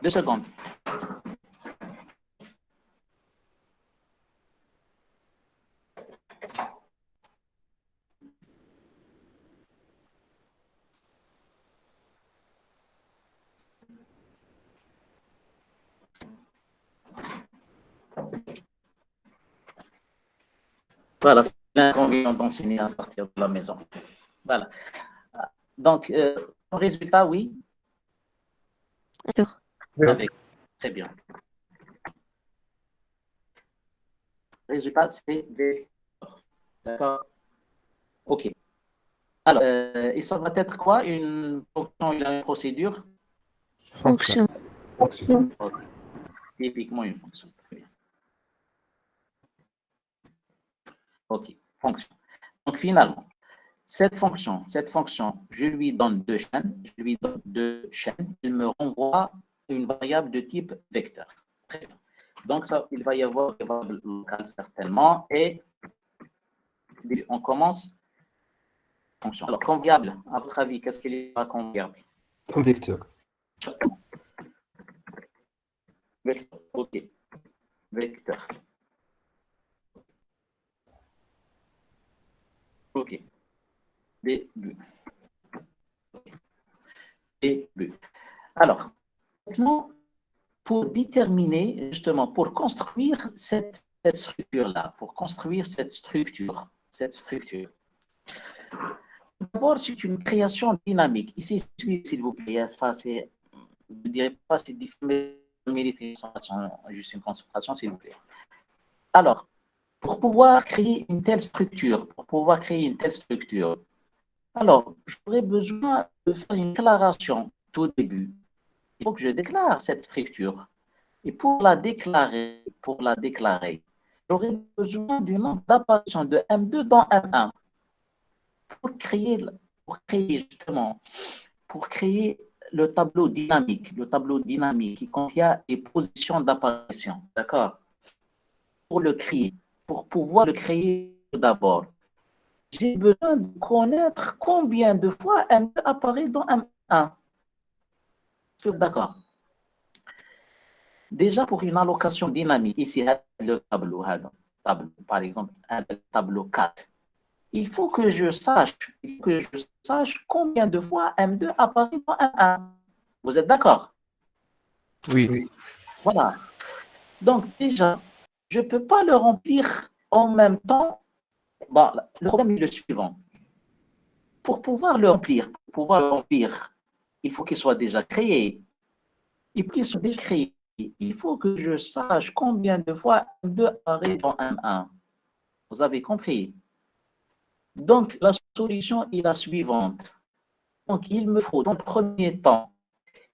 Deux secondes. Voilà, c'est l'inconvénient d'enseigner à partir de la maison. Voilà. Donc, résultat, oui. Vecteur. Avec. Très bien. Résultat, c'est vecteur. D'accord. OK. Alors, et ça va être quoi? Une fonction, une procédure? Fonction. Okay. Typiquement une fonction. Très bien. OK, fonction. Donc finalement, cette fonction, je lui donne deux chaînes, il me renvoie une variable de type vecteur. Très bien. Donc ça, il va y avoir une variable locale certainement, et on commence fonction. Alors, comme variable, à votre avis, qu'est-ce qu'il y a comme variable? Un vecteur. Vecteur, OK. Vecteur. OK. Début. Début. Alors, maintenant, pour déterminer, justement, pour construire cette structure-là, d'abord, c'est une création dynamique. Ici, s'il vous plaît, ça, c'est, je ne dirais pas, c'est difficile, juste une concentration, s'il vous plaît. Alors, pour pouvoir créer une telle structure, alors, j'aurais besoin de faire une déclaration tout au début. Il faut que je déclare cette structure. Et pour la déclarer, j'aurais besoin du nombre d'apparitions de M2 dans M1 pour créer le tableau dynamique qui contient les positions d'apparition. D'accord? Pour pouvoir le créer d'abord, j'ai besoin de connaître combien de fois M2 apparaît dans M1. D'accord. Déjà, pour une allocation dynamique, ici, le tableau, par exemple, un tableau 4, il faut que je sache combien de fois M2 apparaît dans M1. Vous êtes d'accord? Oui. Voilà. Donc, déjà, je ne peux pas le remplir en même temps. Bon, le problème est le suivant. Pour pouvoir le remplir, il faut qu'il soit déjà créé. Et pour qu'il soit déjà créé, il faut que je sache combien de fois M2 apparaît dans M1. Vous avez compris? Donc, la solution est la suivante. Donc, il me faut, dans le premier temps,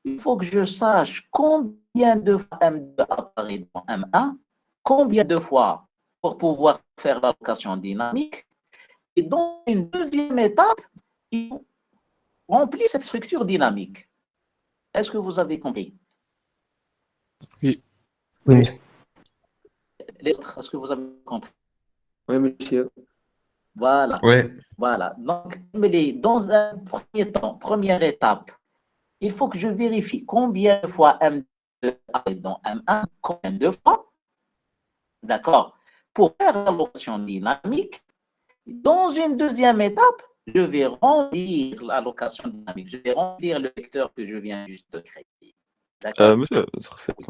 il faut que je sache combien de fois M2 apparaît dans M1, combien de fois pour pouvoir faire l'allocation dynamique. Et dans une deuxième étape, il faut remplir cette structure dynamique. Est-ce que vous avez compris? Oui. Oui. Les autres, est-ce que vous avez compris? Oui, monsieur. Voilà. Ouais. Voilà. Donc, dans un premier temps, première étape, il faut que je vérifie combien de fois M2 apparaît dans M1, combien de fois. D'accord? Pour faire l'allocation dynamique, dans une deuxième étape, je vais remplir l'allocation dynamique. Je vais remplir le vecteur que je viens juste de créer. D'accord? مثل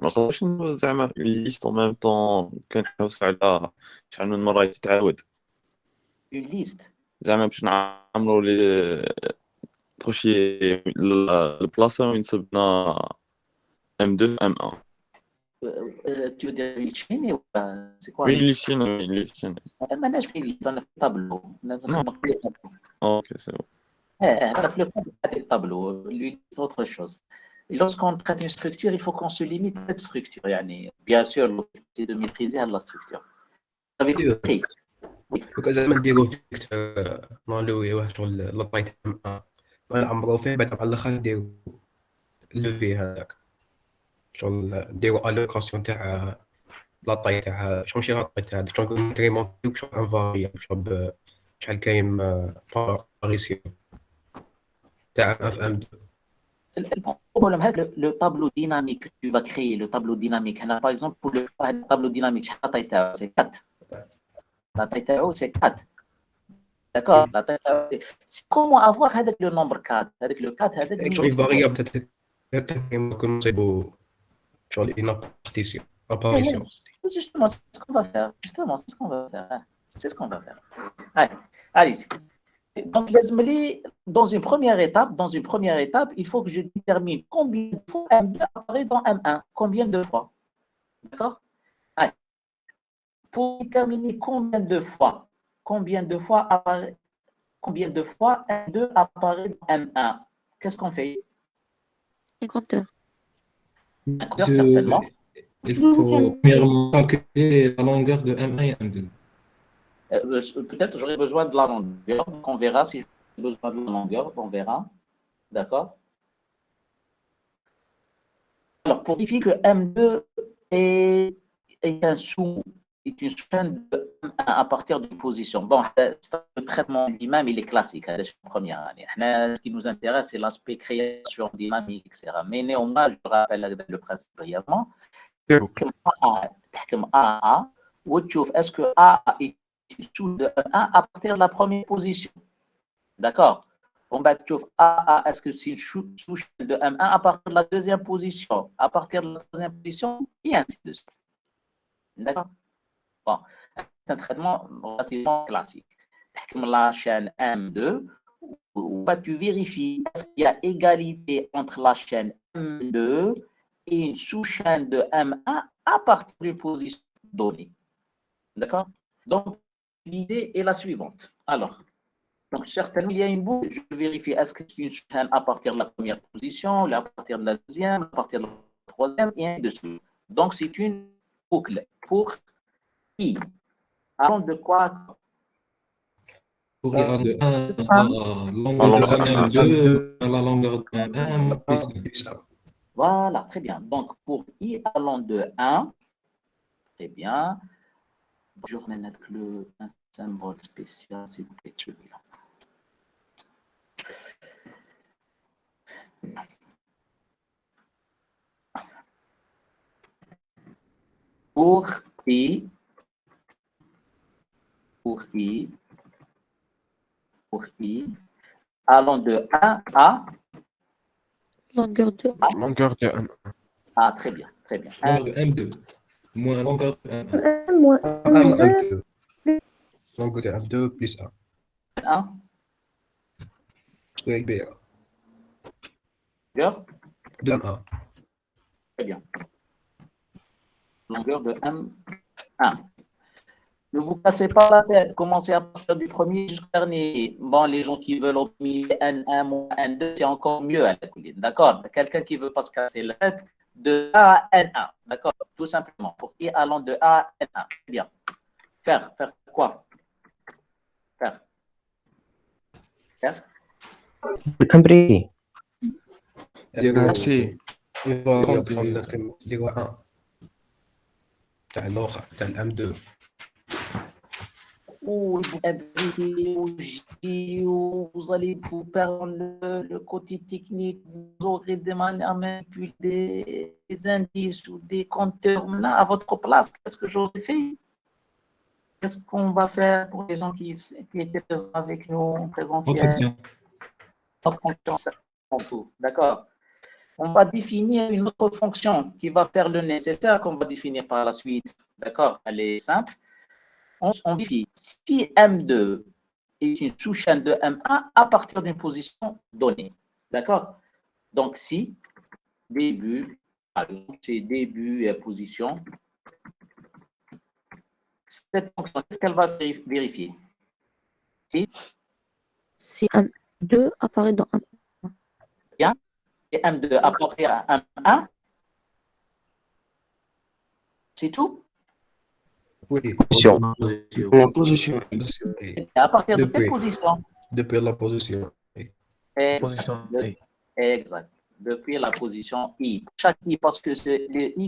ما نقدرش زعما ليست en même temps كنحوس على شحال من مرة تتعاود Une liste. زعما باش نعمرو لي تخشي البلاصة وين صبنا M2 M1 Tu veux dire une liste chaînée ou pas? C'est quoi? وين اللي شتينا ماناش في ليست، انا في الطابلو. اوكي سي انا في le tableau. Lui, c'est autre chose. Et lorsqu'on traite une structure, il faut qu'on se limite à cette structure. Bien sûr, l'objectif de maîtriser la structure. Vous avez compris? وكذا نديرو فيكتور نالويوه شغل لطايت نعمرو فيه بعد على الاخر نديرو لوفي هذاك شغل نديرو الوكاسيون تاع لاطاي تاع شغل ماشي لاطاي تاع هذاك شغل انكريمونتيو شغل ان فاريابل شغل شحال كاين باريسيون تاع اف ام 2. Le problème, c'est le tableau dynamique que tu vas créer, le tableau dynamique. Par exemple, pour le tableau dynamique, c'est 4. La taille c'est 4. D'accord? La taille c'est comment avoir avec le nombre 4. Avec le 4, avec شغل فاريابل تاع كيما نصيبو شغل une apparition. Justement, c'est ce qu'on va faire. C'est ce qu'on va faire. Allez-y. Donc, dans une première étape, il faut que je détermine combien de fois M2 apparaît dans M1. Combien de fois? D'accord? Allez. Pour déterminer combien de fois M2 apparaît dans M1, qu'est-ce qu'on fait? Un compteur. Un compteur, certainement. Il faut premièrement calculer la longueur de M1 et M2. Peut-être j'aurai besoin de la longueur. Donc on verra si j'ai besoin de la longueur. On verra. D'accord. Alors, pour vérifier que M2 est un est une chaîne de M1 à partir d'une position. Bon, le traitement lui-même, il est classique. C'est la première année. Ce qui nous intéresse, c'est l'aspect création dynamique, etc. Mais néanmoins, je rappelle le principe brièvement. تحكم A وتشوف est-ce que A est sous de 1 à partir de la première position. D'accord. On va trouver A, est-ce que c'est une sous-chaîne de M1 à partir de la deuxième position, à partir de la troisième position, et ainsi de suite. D'accord. Bon, c'est un traitement relativement classique. Comme la chaîne M2, où tu vérifies est-ce qu'il y a égalité entre la chaîne M2 et une sous-chaîne de M1 à partir d'une position donnée. D'accord. Donc, l'idée est la suivante. Alors, donc, certainement, il y a une boucle. Je vérifie est-ce que c'est une chaîne à partir de la première position, à partir de la deuxième, à partir de la troisième, et ainsi de suite. Donc, c'est une boucle pour I. Allons de quoi? Pour I de 1 à la longueur de M2 à la longueur de M1 plus 1. Voilà, très bien. Donc, pour I allant de 1, très bien. Je remets mettre un symbole spécial, s'il vous plaît, celui-là. Pour I, allons de 1 à Longueur de A. Longueur de M1. Ah, très bien, très bien. Longueur de M2 moins longueur de M1. M2. Longueur de M2 plus 1. 1. Oui, bien. Longueur De M1. Très bien. Longueur de M1. Ne vous cassez pas la tête. Commencez à partir du premier jusqu'au dernier. Bon, les gens qui veulent optimiser N1 moins N2, c'est encore mieux à la colline. D'accord. Quelqu'un qui ne veut pas se casser la tête, de A à N1. D'accord. Tout simplement. Pour I allant de A à N1. Bien. Faire quoi? Faire. التمرين سي اللي هو 1 تاع الاخر تاع الام 2 vous allez vous perdre le côté technique, vous aurez des manières à manipuler des indices ou des compteurs là à votre place. Qu'est-ce que j'aurais fait? Qu'est-ce qu'on va faire pour les gens qui étaient présents avec nous, présentés? Notre fonction, c'est tout. D'accord. On va définir une autre fonction qui va faire le nécessaire qu'on va définir par la suite. D'accord. Elle est simple. On vérifie si M2 est une sous-chaîne de M1 à partir d'une position donnée. D'accord? Donc, si début, c'est début et position, cette fonction, qu'est-ce qu'elle va vérifier? Si M2 apparaît dans M1. Bien. Et M2 apparaît à M1. C'est tout? Oui, la position. À partir de quelle position? Depuis la position. Exact. Depuis la position I. Chaque I, parce que c'est le I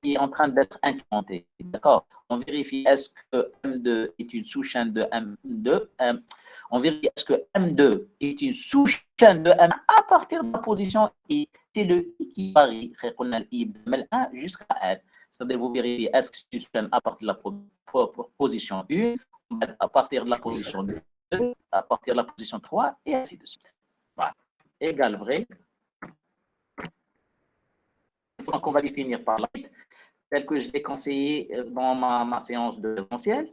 qui est en train d'être incrémenté. D'accord? On vérifie est-ce que M2 est une sous-chaîne de M2. On vérifie est-ce que M2 est une sous-chaîne de M1 à partir de la position I. C'est le I qui varie. On a I de M1 jusqu'à N. C'est-à-dire vous vérifiez est-ce que c'est une sous-chaîne à partir de la position 1, à partir de la position 2, à partir de la position 3, et ainsi de suite. Voilà. Égal vrai. Donc, on va définir par la suite, tel que je l'ai conseillé dans ma séance de présentiel.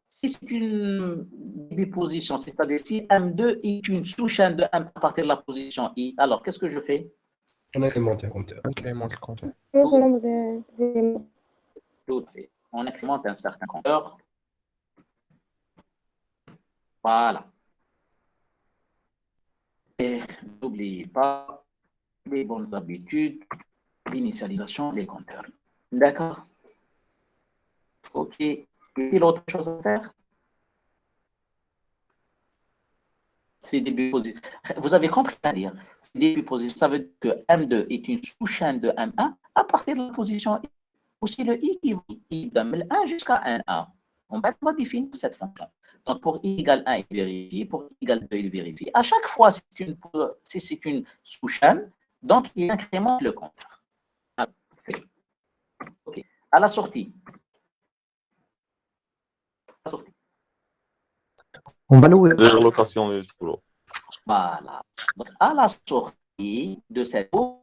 Si c'est une biposition, c'est-à-dire si M2 est une sous-chaîne de M à partir de la position I, alors qu'est-ce que je fais? On incrémente le compteur. Tout fait. On incrémente un certain compteur. Voilà. Et n'oubliez pas les bonnes habitudes, l'initialisation des compteurs. D'accord? OK. Y a-t-il autre chose à faire? C'est début positif. Vous avez compris à dire. C'est début positif. Ça veut dire que M2 est une sous-chaîne de M1 à partir de la position I. Aussi le I qui I de 1 jusqu'à 1A. On va définir cette fonction. Donc pour I égale 1, il vérifie. Pour I égale 2, il vérifie. À chaque fois, si c'est une sous-chaîne, donc il incrémente le compteur. OK. À la sortie. On va louer. Location du tableau. Voilà. Donc, à la sortie de cette boucle,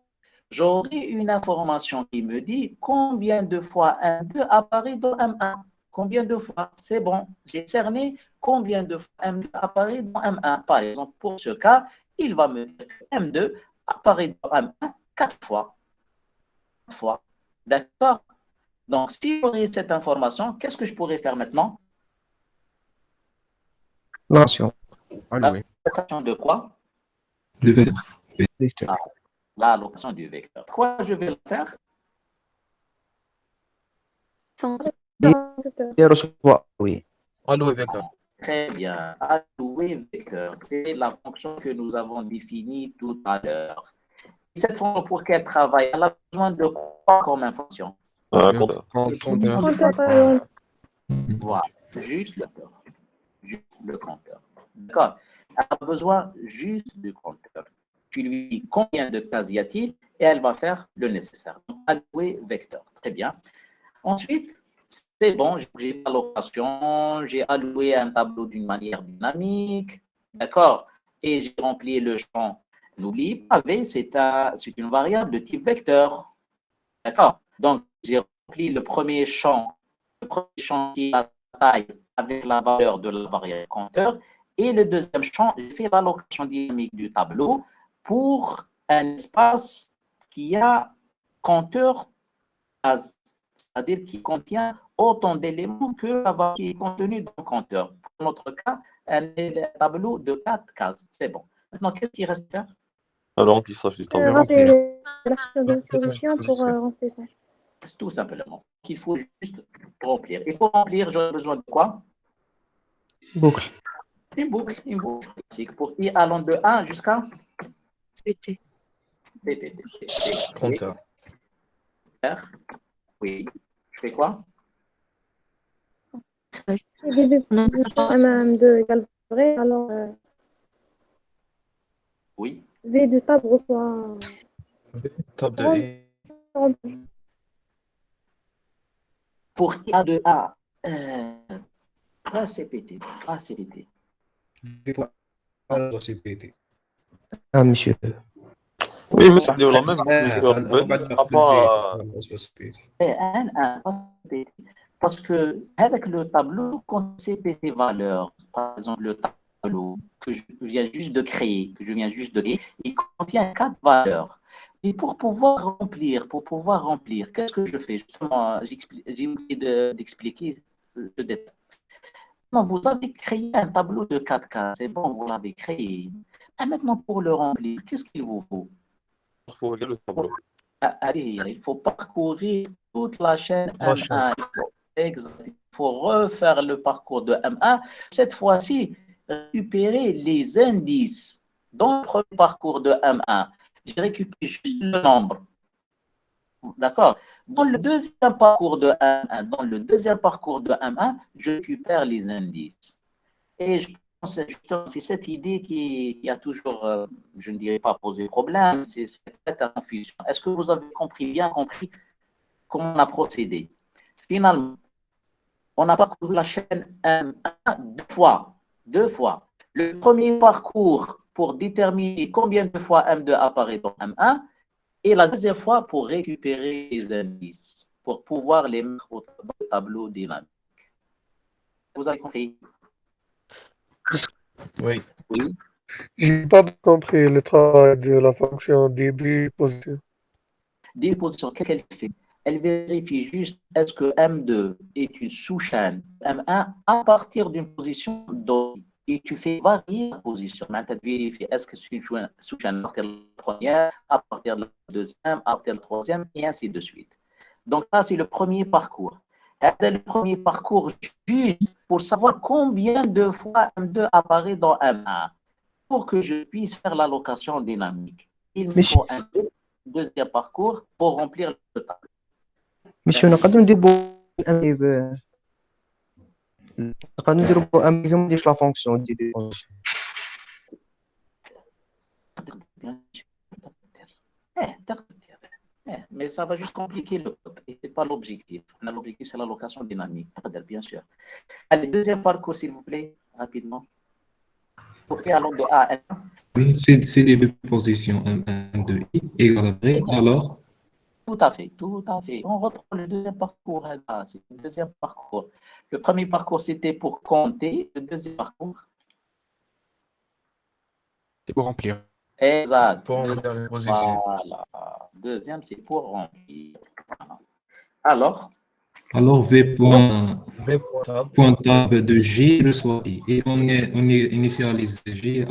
j'aurai une information qui me dit combien de fois M2 apparaît dans M1. Combien de fois? C'est bon. J'ai cerné combien de fois M2 apparaît dans M1. Par exemple, pour ce cas, il va me dire que M2 apparaît dans M1 4 fois. 4 fois. D'accord? Donc, si j'aurais cette information, qu'est-ce que je pourrais faire maintenant? L'allocation. L'allocation de quoi? Le vecteur. Vecteur. L'allocation du vecteur. Quoi je vais le faire? Et recevoir, oui. Allouer vecteur. Très bien. Allouer vecteur, c'est la fonction que nous avons définie tout à l'heure. Cette fonction, pour qu'elle travaille, elle a besoin de quoi comme information? Compteur. Voilà, juste le compteur. Juste le compteur. D'accord. Elle a besoin juste du compteur. Tu lui dis combien de cases y a-t-il et elle va faire le nécessaire. Donc, allouer vecteur. Très bien. Ensuite, c'est bon, j'ai l'allocation, j'ai alloué un tableau d'une manière dynamique, d'accord? Et j'ai rempli le champ. N'oublie pas, V, c'est une variable de type vecteur, d'accord? Donc, j'ai rempli le premier champ qui est la taille avec la valeur de la variable compteur, et le deuxième champ, j'ai fait l'allocation dynamique du tableau pour un espace qui a compteur, c'est-à-dire qui contient autant d'éléments que la valeur qui est contenue dans le compteur. Pour notre cas, un tableau de 4 cases. C'est bon. Maintenant, qu'est-ce qu'il reste à faire? Le remplissage du tableau. Rappeler la solution pour remplissage. Tout simplement. Il faut juste remplir. Et pour remplir, j'aurai besoin de quoi? Boucle. Une boucle classique. Pour I allant de 1 jusqu'à PT. PT. Compteur. Oui. Je fais quoi? M2 égale vrai, alors Oui. V de table reçoit Table de I. Pour I de A, pas CPT. Pas CPT. Ah, monsieur. Oui, mais c'est la même. Parce que avec le tableau, quand CPT valeur, par exemple le tableau que je viens juste de créer, il contient 4 valeurs. Et pour pouvoir remplir, qu'est-ce que je fais? Justement, j'ai oublié d'expliquer le détail. Non, vous avez créé un tableau de 4 cases, c'est bon, vous l'avez créé. Et maintenant, pour le remplir, qu'est-ce qu'il vous faut? Le tableau. Allez, il faut parcourir toute la chaîne M1. Il faut refaire le parcours de M1. Cette fois-ci, récupérer les indices. Dans le premier parcours de M1, j'ai récupéré juste le nombre. D'accord? Dans le deuxième parcours de M1, je récupère les indices. Et je pense que c'est cette idée qui a toujours, je ne dirais pas posé problème, c'est cette confusion. Est-ce que vous avez bien compris comment on a procédé? Finalement, on a parcouru la chaîne M1 deux fois. Le premier parcours pour déterminer combien de fois M2 apparaît dans M1 et la deuxième fois pour récupérer les indices, pour pouvoir les mettre au tableau dynamique. Vous avez compris? Oui. J'ai pas compris le travail de la fonction début position. Début position, qu'est-ce qu'elle fait? Elle vérifie juste est-ce que M2 est une sous-chaîne M1 à partir d'une position donnée. Et tu fais varier la position. Maintenant, tu vérifies est-ce que c'est une sous-chaîne à partir de la première, à partir de la deuxième, à partir de la troisième, et ainsi de suite. Donc, ça, c'est le premier parcours. C'est le premier parcours juste pour savoir combien de fois M2 apparaît dans M1. Pour que je puisse faire l'allocation dynamique, il me faut un deuxième parcours pour remplir le tableau. ماشي نقدروا نديروا امي نقدروا نديروا امي ما نديرش لا فونكسيون ديال Mais ça va juste compliquer le code. Et ce n'est pas l'objectif. L'objectif, c'est l'allocation dynamique. Bien sûr. Allez, deuxième parcours, s'il vous plaît, rapidement. Ok, alors de A à N. Oui, c'est des positions M1 de I égale à B. Alors, tout à fait, tout à fait. On reprend le deuxième parcours. C'est le deuxième parcours. Le premier parcours, c'était pour compter. Le deuxième parcours, c'est pour remplir. Exact. Pour remplir les positions. Voilà. Deuxième, c'est pour remplir. Alors V point tab de J reçoit I. Et on initialise J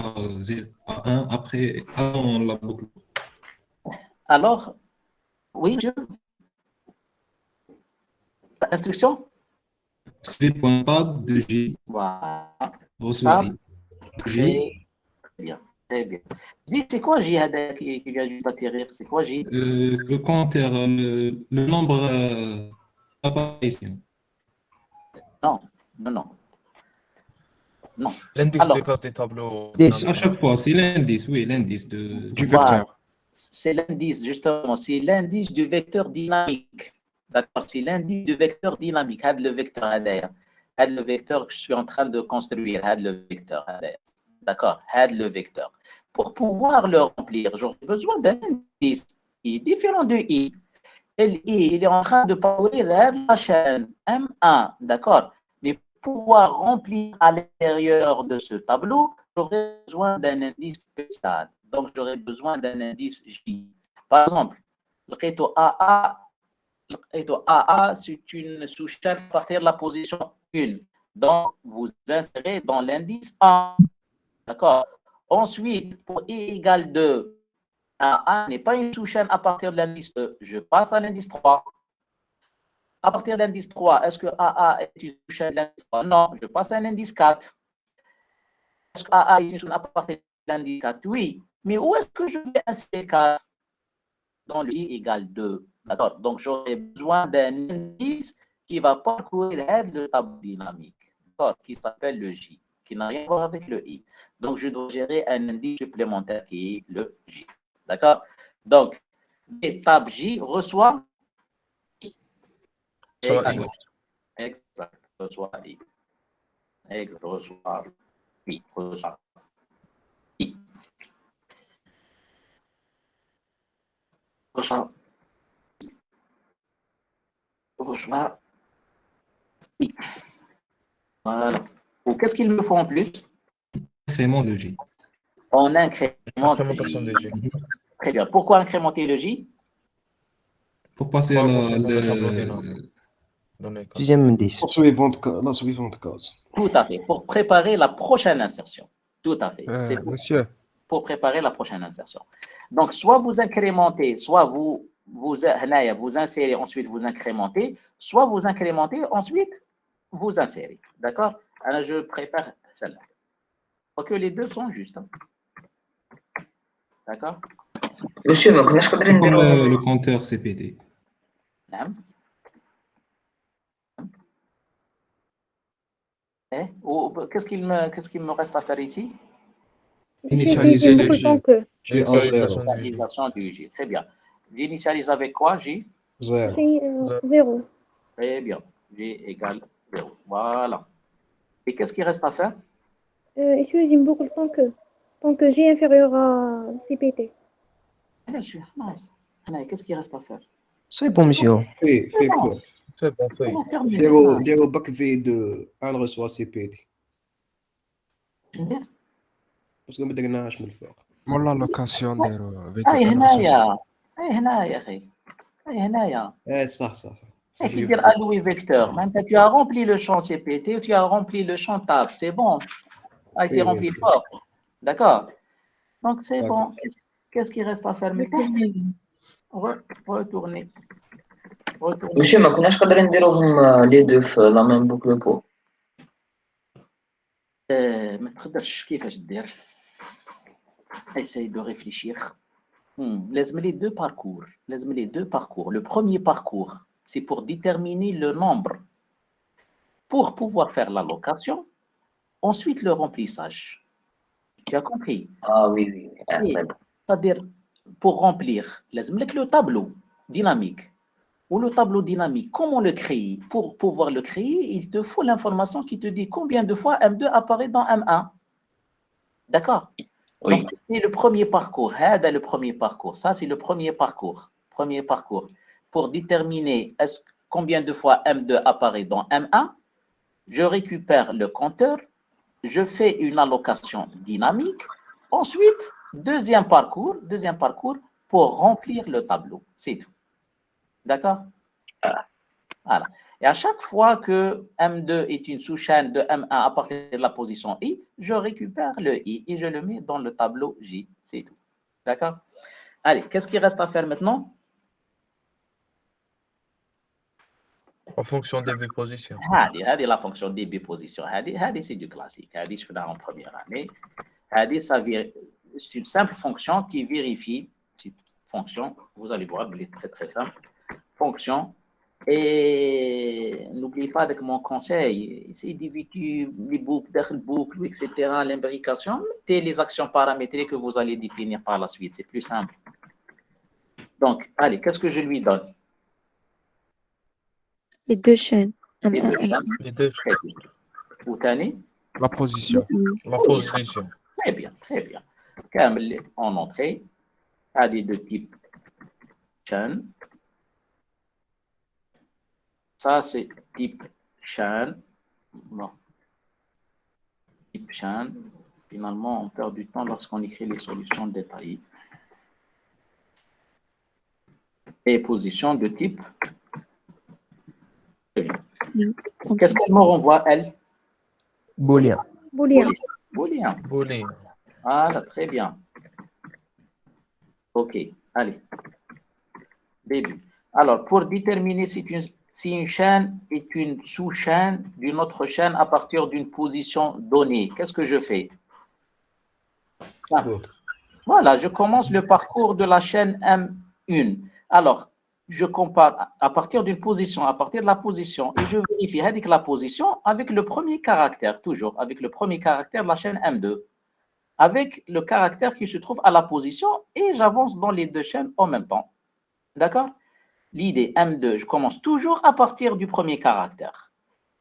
à 1 après avant la boucle. Alors, oui, monsieur. Instruction V point tab de J reçoit I. J. Très bien. Très bien. J, c'est quoi J qui vient juste d'acquérir? C'est quoi J? Le compteur, le nombre d'apparitions. Non. L'indice de passe des tableaux. À chaque fois, c'est l'indice, oui, l'indice du vecteur. C'est l'indice, justement, c'est l'indice du vecteur dynamique. D'accord, c'est l'indice du vecteur dynamique. Le vecteur que je suis en train de construire, le vecteur. D'accord, le vecteur. Pour pouvoir le remplir, j'aurais besoin d'un indice qui est différent de I. Il est en train de parler la chaîne M1, d'accord? Mais pour pouvoir remplir à l'intérieur de ce tableau, j'aurais besoin d'un indice spécial. Donc, j'aurais besoin d'un indice J. Par exemple, le réseau AA, c'est une sous-chaîne à partir de la position 1. Donc, vous insérez dans l'indice 1. D'accord? Ensuite, pour I égale 2, AA n'est pas une sous-chaîne à partir de l'indice E. Je passe à l'indice 3. À partir de l'indice 3, est-ce que AA est une sous-chaîne de l'indice 3? Non, je passe à l'indice 4. Est-ce que AA est une sous-chaîne à partir de l'indice 4? Oui. Mais où est-ce que je vais insérer 4? Dans le J égale 2. D'accord? Donc, j'aurai besoin d'un indice qui va parcourir le tableau dynamique, qui s'appelle le J, qui n'a rien à voir avec le I. Donc, je dois gérer un indice supplémentaire qui est le J. D'accord? Donc, l'étape J reçoit I. Exact. Reçoit I. Exact. Reçoit I. Reçoit I. Reçoit I. Voilà. Qu'est-ce qu'il me faut en plus? Incrément de J. On incrémente le J. Très bien. Pourquoi incrémenter le J? Pour passer à deuxième indice. La suivante case. Tout à fait. Pour préparer la prochaine insertion. Tout à fait. C'est Monsieur. Pour préparer la prochaine insertion. Donc, soit vous incrémentez, soit vous insérez, ensuite vous incrémentez, soit vous incrémentez, ensuite vous insérez. D'accord? Alors, je préfère celle-là. Ok, les deux sont justes. Hein. D'accord? Monsieur, le compteur CPT. Qu'est-ce qu'il me reste à faire ici? Initialiser le J. Initialisation du J. Très bien. J'initialise avec quoi, J? 0. Très bien. J égale 0. Voilà. Et qu'est-ce qu'il reste à faire? Utilise une boucle tant que J est inférieur à CPT. Qu'est-ce qu'il reste à faire? C'est bon, monsieur. Fais quoi? C'est bon, fais. Diro bac V de 1 reçoit CPT. بس ما درناهاش من الفوق. والله لوكاسيون ديرو هنايا يا اخي هنايا صح كي دير الوي فيكتور معناتها tu as rempli le champ CPT, tu as rempli le champ tab, c'est bon, a été rempli fort, d'accord, donc c'est bon. Qu'est-ce qu'il reste à faire maintenant? Retourner Monsieur, ما كناش قادرين نديروهم لي دو في لا ميم بوكل بو. ما تقدرش كيفاش دير. Essaye de réfléchir. لازم les deux parcours. لازم les deux parcours. Le premier parcours, c'est pour déterminer le nombre. Pour pouvoir faire l'allocation, ensuite le remplissage. Tu as compris? Ah oui, oui, oui. Ah, c'est bon. C'est-à-dire, pour remplir, لازم لك le tableau dynamique. Ou le tableau dynamique, comment le créer? Pour pouvoir le créer, il te faut l'information qui te dit combien de fois M2 apparaît dans M1. D'accord? Oui. Donc, c'est le premier parcours. هذا le premier parcours. Ça, c'est le premier parcours. Premier parcours. Pour déterminer combien de fois M2 apparaît dans M1, je récupère le compteur, je fais une allocation dynamique. Ensuite, deuxième parcours pour remplir le tableau. C'est tout. D'accord? Voilà. Et à chaque fois que M2 est une sous-chaîne de M1 à partir de la position I, je récupère le I et je le mets dans le tableau J. C'est tout. D'accord? Allez, qu'est-ce qu'il reste à faire maintenant? En fonction des début position. هذه la fonction début position. هذه c'est du classique. هذه je fais en première année. هذه c'est une simple fonction qui vérifie. Fonction, vous allez voir, c'est très très simple. Fonction. Et n'oubliez pas avec mon conseil, essayez d'éviter les boucles, etc., l'imbrication, mettez les actions paramétriques que vous allez définir par la suite, c'est plus simple. Donc, allez, qu'est-ce que je lui donne? Les deux chaînes. Les deux chaînes. Les deux chaînes. Où t'en es? La position. La position. Très bien, très bien. كامل en entrée, هذه de type chaîne. Ça, c'est type chaîne. Bon. Type chaîne. Finalement, on perd du temps lorsqu'on écrit les solutions détaillées. Et position de type. Très bien. Qu'est-ce qu'elle me renvoie, elle? Booléen. Booléen. Booléen. Booléen. Voilà, très bien. OK, allez. Début. Alors, pour déterminer si une chaîne est une sous-chaîne d'une autre chaîne à partir d'une position donnée, qu'est-ce que je fais? Voilà, je commence le parcours de la chaîne M1. Alors, je compare à partir d'une position, à partir de la position, et je vérifie avec la position avec le premier caractère, toujours avec le premier caractère de la chaîne M2, avec le caractère qui se trouve à la position, et j'avance dans les deux chaînes en même temps. D'accord? L'idée M2, je commence toujours à partir du premier caractère.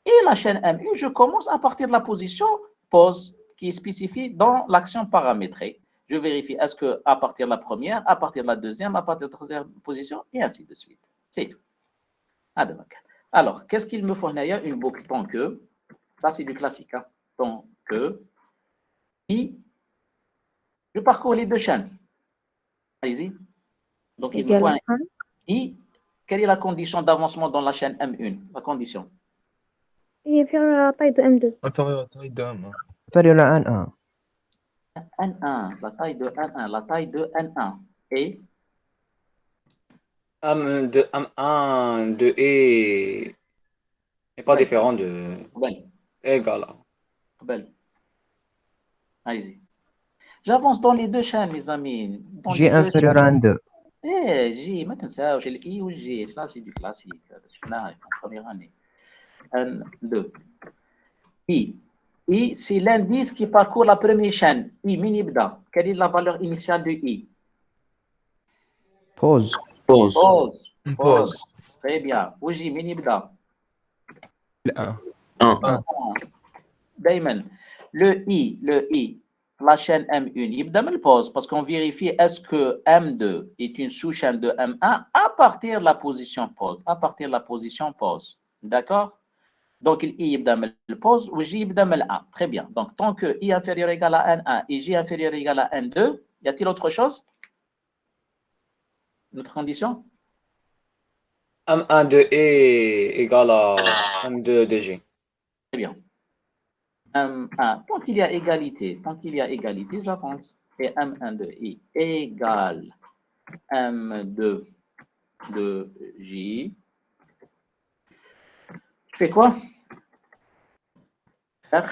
Et la chaîne M1, je commence à partir de la position pause qui est spécifiée dans l'action paramétrée. Je vérifie est-ce qu'à partir de la première, à partir de la deuxième, à partir de la troisième position, et ainsi de suite. C'est tout. Alors, qu'est-ce qu'il me faut d'ailleurs? Une boucle tant que, ça c'est du classique, hein, tant que, I, je parcours les deux chaînes. Allez-y. Donc, il me faut un I. Quelle est la condition d'avancement dans la chaîne M1? La condition? Il est inférieur à la taille de M2. Inférieur à la taille de M1. Inférieur à N1. N1, la taille de N1, la taille de N1. Et M de M1 de E n'est pas différent de égal à. Belle. Allez-y. J'avance dans les deux chaînes, les amis. J inférieur à N2. Eh, J, maintenant ça, j'ai le I ou G, ça c'est du classique. Là, en première année. N2. I. I, c'est l'indice qui parcourt la première chaîne. I, minibda. Quelle est la valeur initiale de I? Pause. Pause. Très bien. Ou J, minibda. Le 1. Daiman. Le I, la chaîne M1, il me le pose parce qu'on vérifie est-ce que M2 est une sous-chaîne de M1 à partir de la position pause. À partir de la position pause. D'accord? Donc, I me le pose ou J me le 1. Très bien. Donc, tant que I inférieur égal à N1 et J inférieur égal à N2, y a-t-il autre chose? Une autre condition? M1 de E égale à M2 de G. Très bien. M1, tant qu'il y a égalité, j'avance. Et M1 de I égale M2 de J. Je fais quoi? Faire.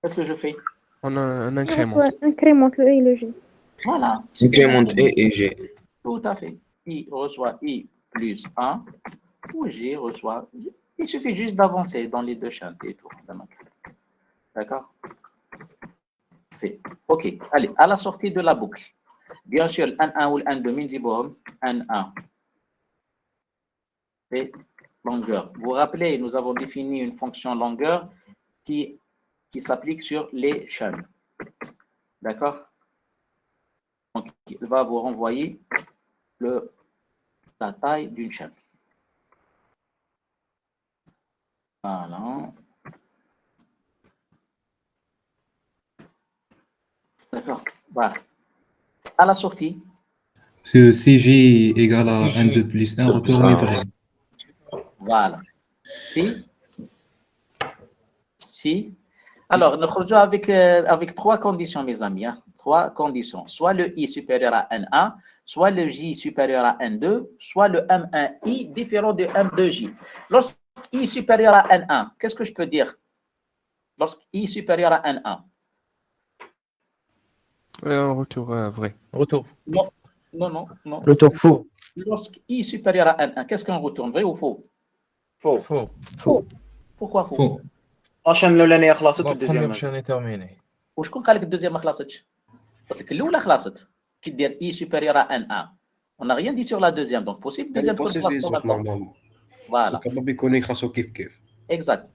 Qu'est-ce que je fais? On a un On incrément. incrémente le E et le G. Voilà. Incrémente E et G. Tout à fait. I reçoit I plus 1, ou G reçoit... Il suffit juste d'avancer dans les deux chaînes, c'est tout. D'accord? Fait. OK. Allez, à la sortie de la boucle. Bien sûr, le N1 ou le N2, minimum, N1. Et longueur. Vous vous rappelez, nous avons défini une fonction longueur qui s'applique sur les chaînes. D'accord? Donc, il va vous renvoyer la taille d'une chaîne. Voilà. D'accord. Voilà. À la sortie. Ce CJ égale à N2 plus 1 retourne vrai. Voilà. Si. Alors, nous faisons avec trois conditions, mes amis. Hein. Trois conditions. Soit le I supérieur à N1, soit le J supérieur à N2, soit le M1I différent de M2J. Lorsque I supérieur à N1, qu'est-ce que je peux dire? Lorsque I supérieur à N1. Un retour vrai. Retour. Non. Retour faux. Lorsque I supérieur à N1, qu'est-ce qu'on retourne? Vrai ou faux? Faux. Pourquoi faux? Faux. عشان الاولانيه خلصت Première والدوزيام chaîne est terminée. وشكون قال لك الدوزيام ما خلصتش؟ قلت لك الاولى خلصت كي دير اي سوبيريور ا ان 1 on n'a rien dit sur la deuxième donc possible deuxième تكون خلصت normalement. voilà كما يكون يخلصوا كيف. exact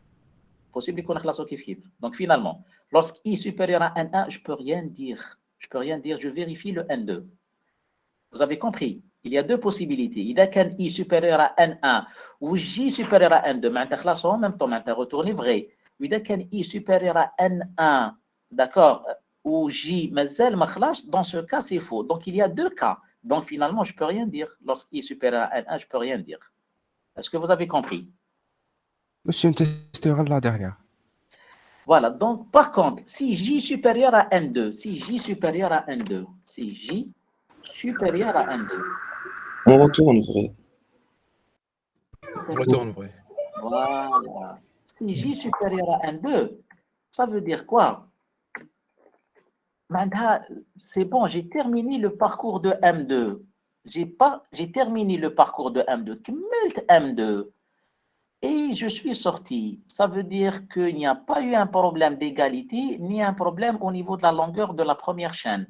possible يكون خلصوا كيف donc finalement lorsque i supérieur à n1 je peux rien dire je vérifie le n2 vous avez compris il y a deux possibilités إذا كان i supérieur à n1 ou j supérieur à n2 معناتها خلاص en même temps معناتها retourner vrai وإذا كان i supérieur à n1 d'accord ou j مازال ما خلاص dans ce cas c'est faux donc il y a deux cas donc finalement je peux rien dire lorsque i supérieur à n1 je peux rien dire est-ce que vous avez compris? Monsieur, on testera la dernière. Voilà, donc par contre, si J supérieur à N2, si J supérieur à N2, si J supérieur à N2. On retourne vrai. Retourne vrai. Voilà. Si J supérieur à N2, ça veut dire quoi? Maintenant, c'est bon, j'ai terminé le parcours de M2. J'ai terminé le parcours de M2. كملت M2. Et je suis sorti. Ça veut dire qu'il n'y a pas eu un problème d'égalité, ni un problème au niveau de la longueur de la première chaîne.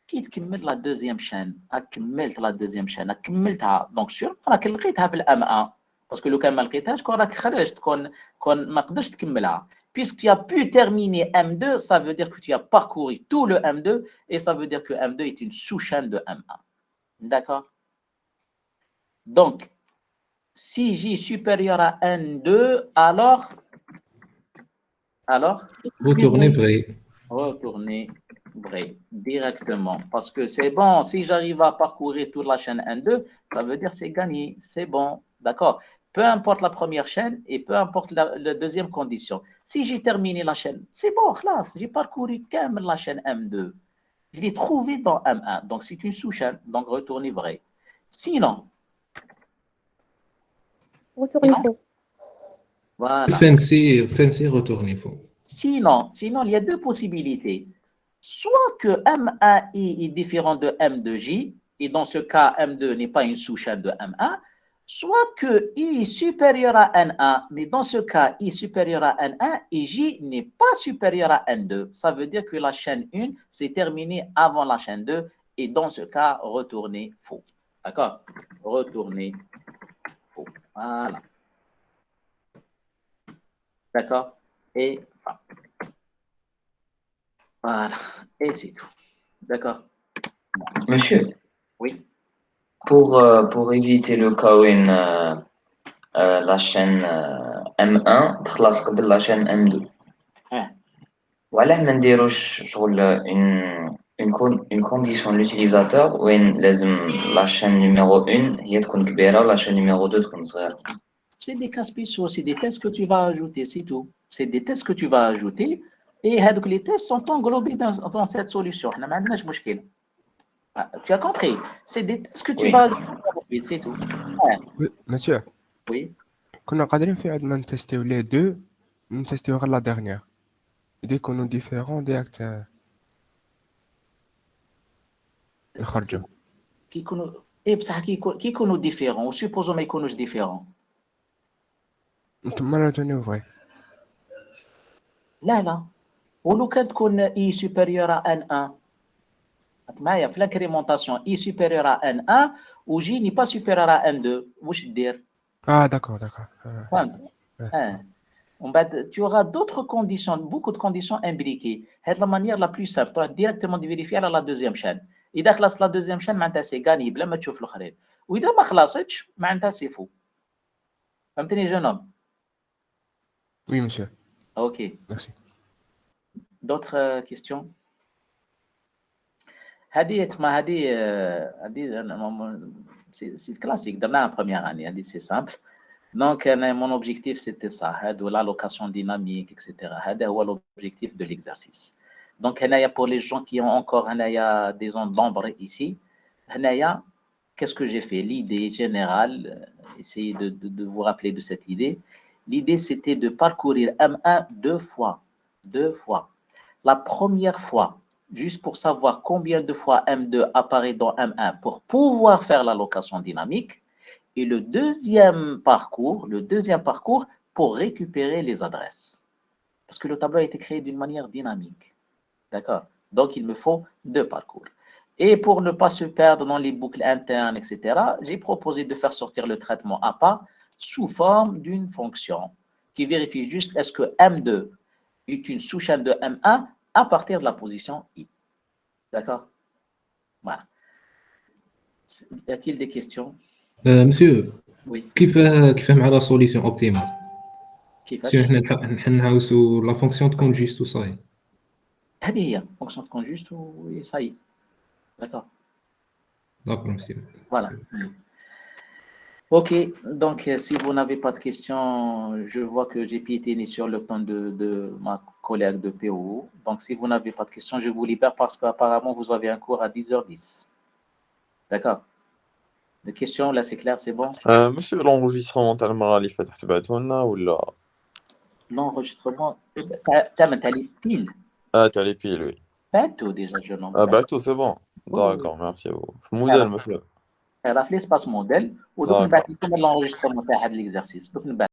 Qui تكمل la deuxième chaîne? كملت la deuxième chaîne. كملتها. Donc sûrement راك لقيتها في الام1. Parce que لو كان ما لقيتهاش كون راك خرجت كون ما قدرتش تكملها. Puisque tu as pu terminer M2, ça veut dire que tu as parcouru tout le M2 et ça veut dire que M2 est une sous-chaîne de M1. D'accord? Donc, si J supérieur à N2, alors Retournez vrai. Retournez vrai directement. Parce que c'est bon, si j'arrive à parcourir toute la chaîne N2, ça veut dire que c'est gagné, c'est bon, d'accord? Peu importe la première chaîne et peu importe la deuxième condition. Si j'ai terminé la chaîne, c'est bon, classe, j'ai parcouru quand même la chaîne M2. Je l'ai trouvé dans M1, donc c'est une sous-chaîne, donc retournez vrai. Sinon, Retournez faux. voilà. Fancy retournez faux. Sinon, il y a deux possibilités. Soit que M1I est différent de M2J, et dans ce cas, M2 n'est pas une sous-chaîne de M1, soit que I est supérieur à N1, mais dans ce cas, I est supérieur à N1 et J n'est pas supérieur à N2. Ça veut dire que la chaîne 1 s'est terminée avant la chaîne 2, et dans ce cas, retournez faux. D'accord? Retournez faux. Voilà. D'accord? Et enfin. Voilà. Et c'est tout. D'accord? Monsieur, Oui. pour éviter le cas où la chaîne M1 تخلص قبل la chaîne M2. وعلاه ما نديروش شغل une condition de l'utilisateur وين لازم la chaîne numéro 1 هي تكون كبيرة ولا chaîne numéro 2 تكون صغيرة. C'est des cas spéciaux, c'est des tests que tu vas ajouter, c'est tout. C'est des tests que tu vas ajouter et les tests sont englobés dans cette solution. Tu as compris? C'est des tests que tu vas ajouter, c'est tout. Oui, monsieur. Oui. كنا قادرين في عندنا نتستيو لي دو نتستيو غير لا ديرنيير إذا يكونوا ديفيرون ديريكت يخرجوا كي يكونوا ايه بصح كي يكونوا ديفيرون وسيبوزو ما يكونوش ديفيرون نتوما راه دوني فغي لا ولو كان تكون اي سوبيريور ا ان 1 معايا في لانكريمونطاسيون اي سوبيريور ا ان 1 وجي ني با سوبيريور ا ان 2 واش دير داكور فهمت ومن بعد tu auras d'autres conditions beaucoup de conditions imbriquées هاد لا مانيير لا بلو سامبل تروح ديريكتومون فيريفي على لا دوزيام شان اذا خلصت لا دوزيام شان معناتها سي غاني بلا ما تشوف الاخرين واذا ما خلصتش معناتها سي فو فهمتني جونوم وي مسيو اوكي ميرسي d'autres questions هذه c'est classique درناها première année هذه c'est simple donc mon objectif c'était ça هذا l'allocation dynamique etc هذا هو l'objectif de l'exercice donc هنايا pour les gens qui ont encore هنايا des zones d'ombre ici هنايا qu'est-ce que j'ai fait l'idée générale essayez de vous rappeler de cette idée l'idée c'était de parcourir M1 deux fois la première fois juste pour savoir combien de fois M2 apparaît dans M1 pour pouvoir faire l'allocation dynamique et le deuxième parcours pour récupérer les adresses. Parce que le tableau a été créé d'une manière dynamique. D'accord? Donc, il me faut deux parcours. Et pour ne pas se perdre dans les boucles internes, etc., j'ai proposé de faire sortir le traitement à pas sous forme d'une fonction qui vérifie juste est-ce que M2 est une sous-chaîne de M1 à partir de la position I. D'accord? Voilà. Y a-t-il des questions? مسيو Oui. كيف مع لا سوليسيون اوبتيمال كيفاش؟ سي حنا نحاوسو لا فونكسيون تكون جيست وصاي هذه هي فونكسيون تكون جوست و صاي داكور داكور مسيو voilà ok donc si vous n'avez pas de questions je vois que j'ai piétiné sur le temps de ma collègue de PO donc si vous n'avez pas de questions je vous libère parce qu'apparemment vous avez un cours à 10h10 d'accord des questions là c'est clair c'est bon monsieur l'enregistrement تاع المره اللي فاتت بعثوا لنا ولا l'enregistrement تاع les piles تاع لي بيل وي بعثوا déjà je n'en بعثوا سي بون داكور ميرسي في موديل monsieur راه في l'espace modèle ودوك نبعث لكم l'enregistrement تاع هذا l'exercice دوك نبعث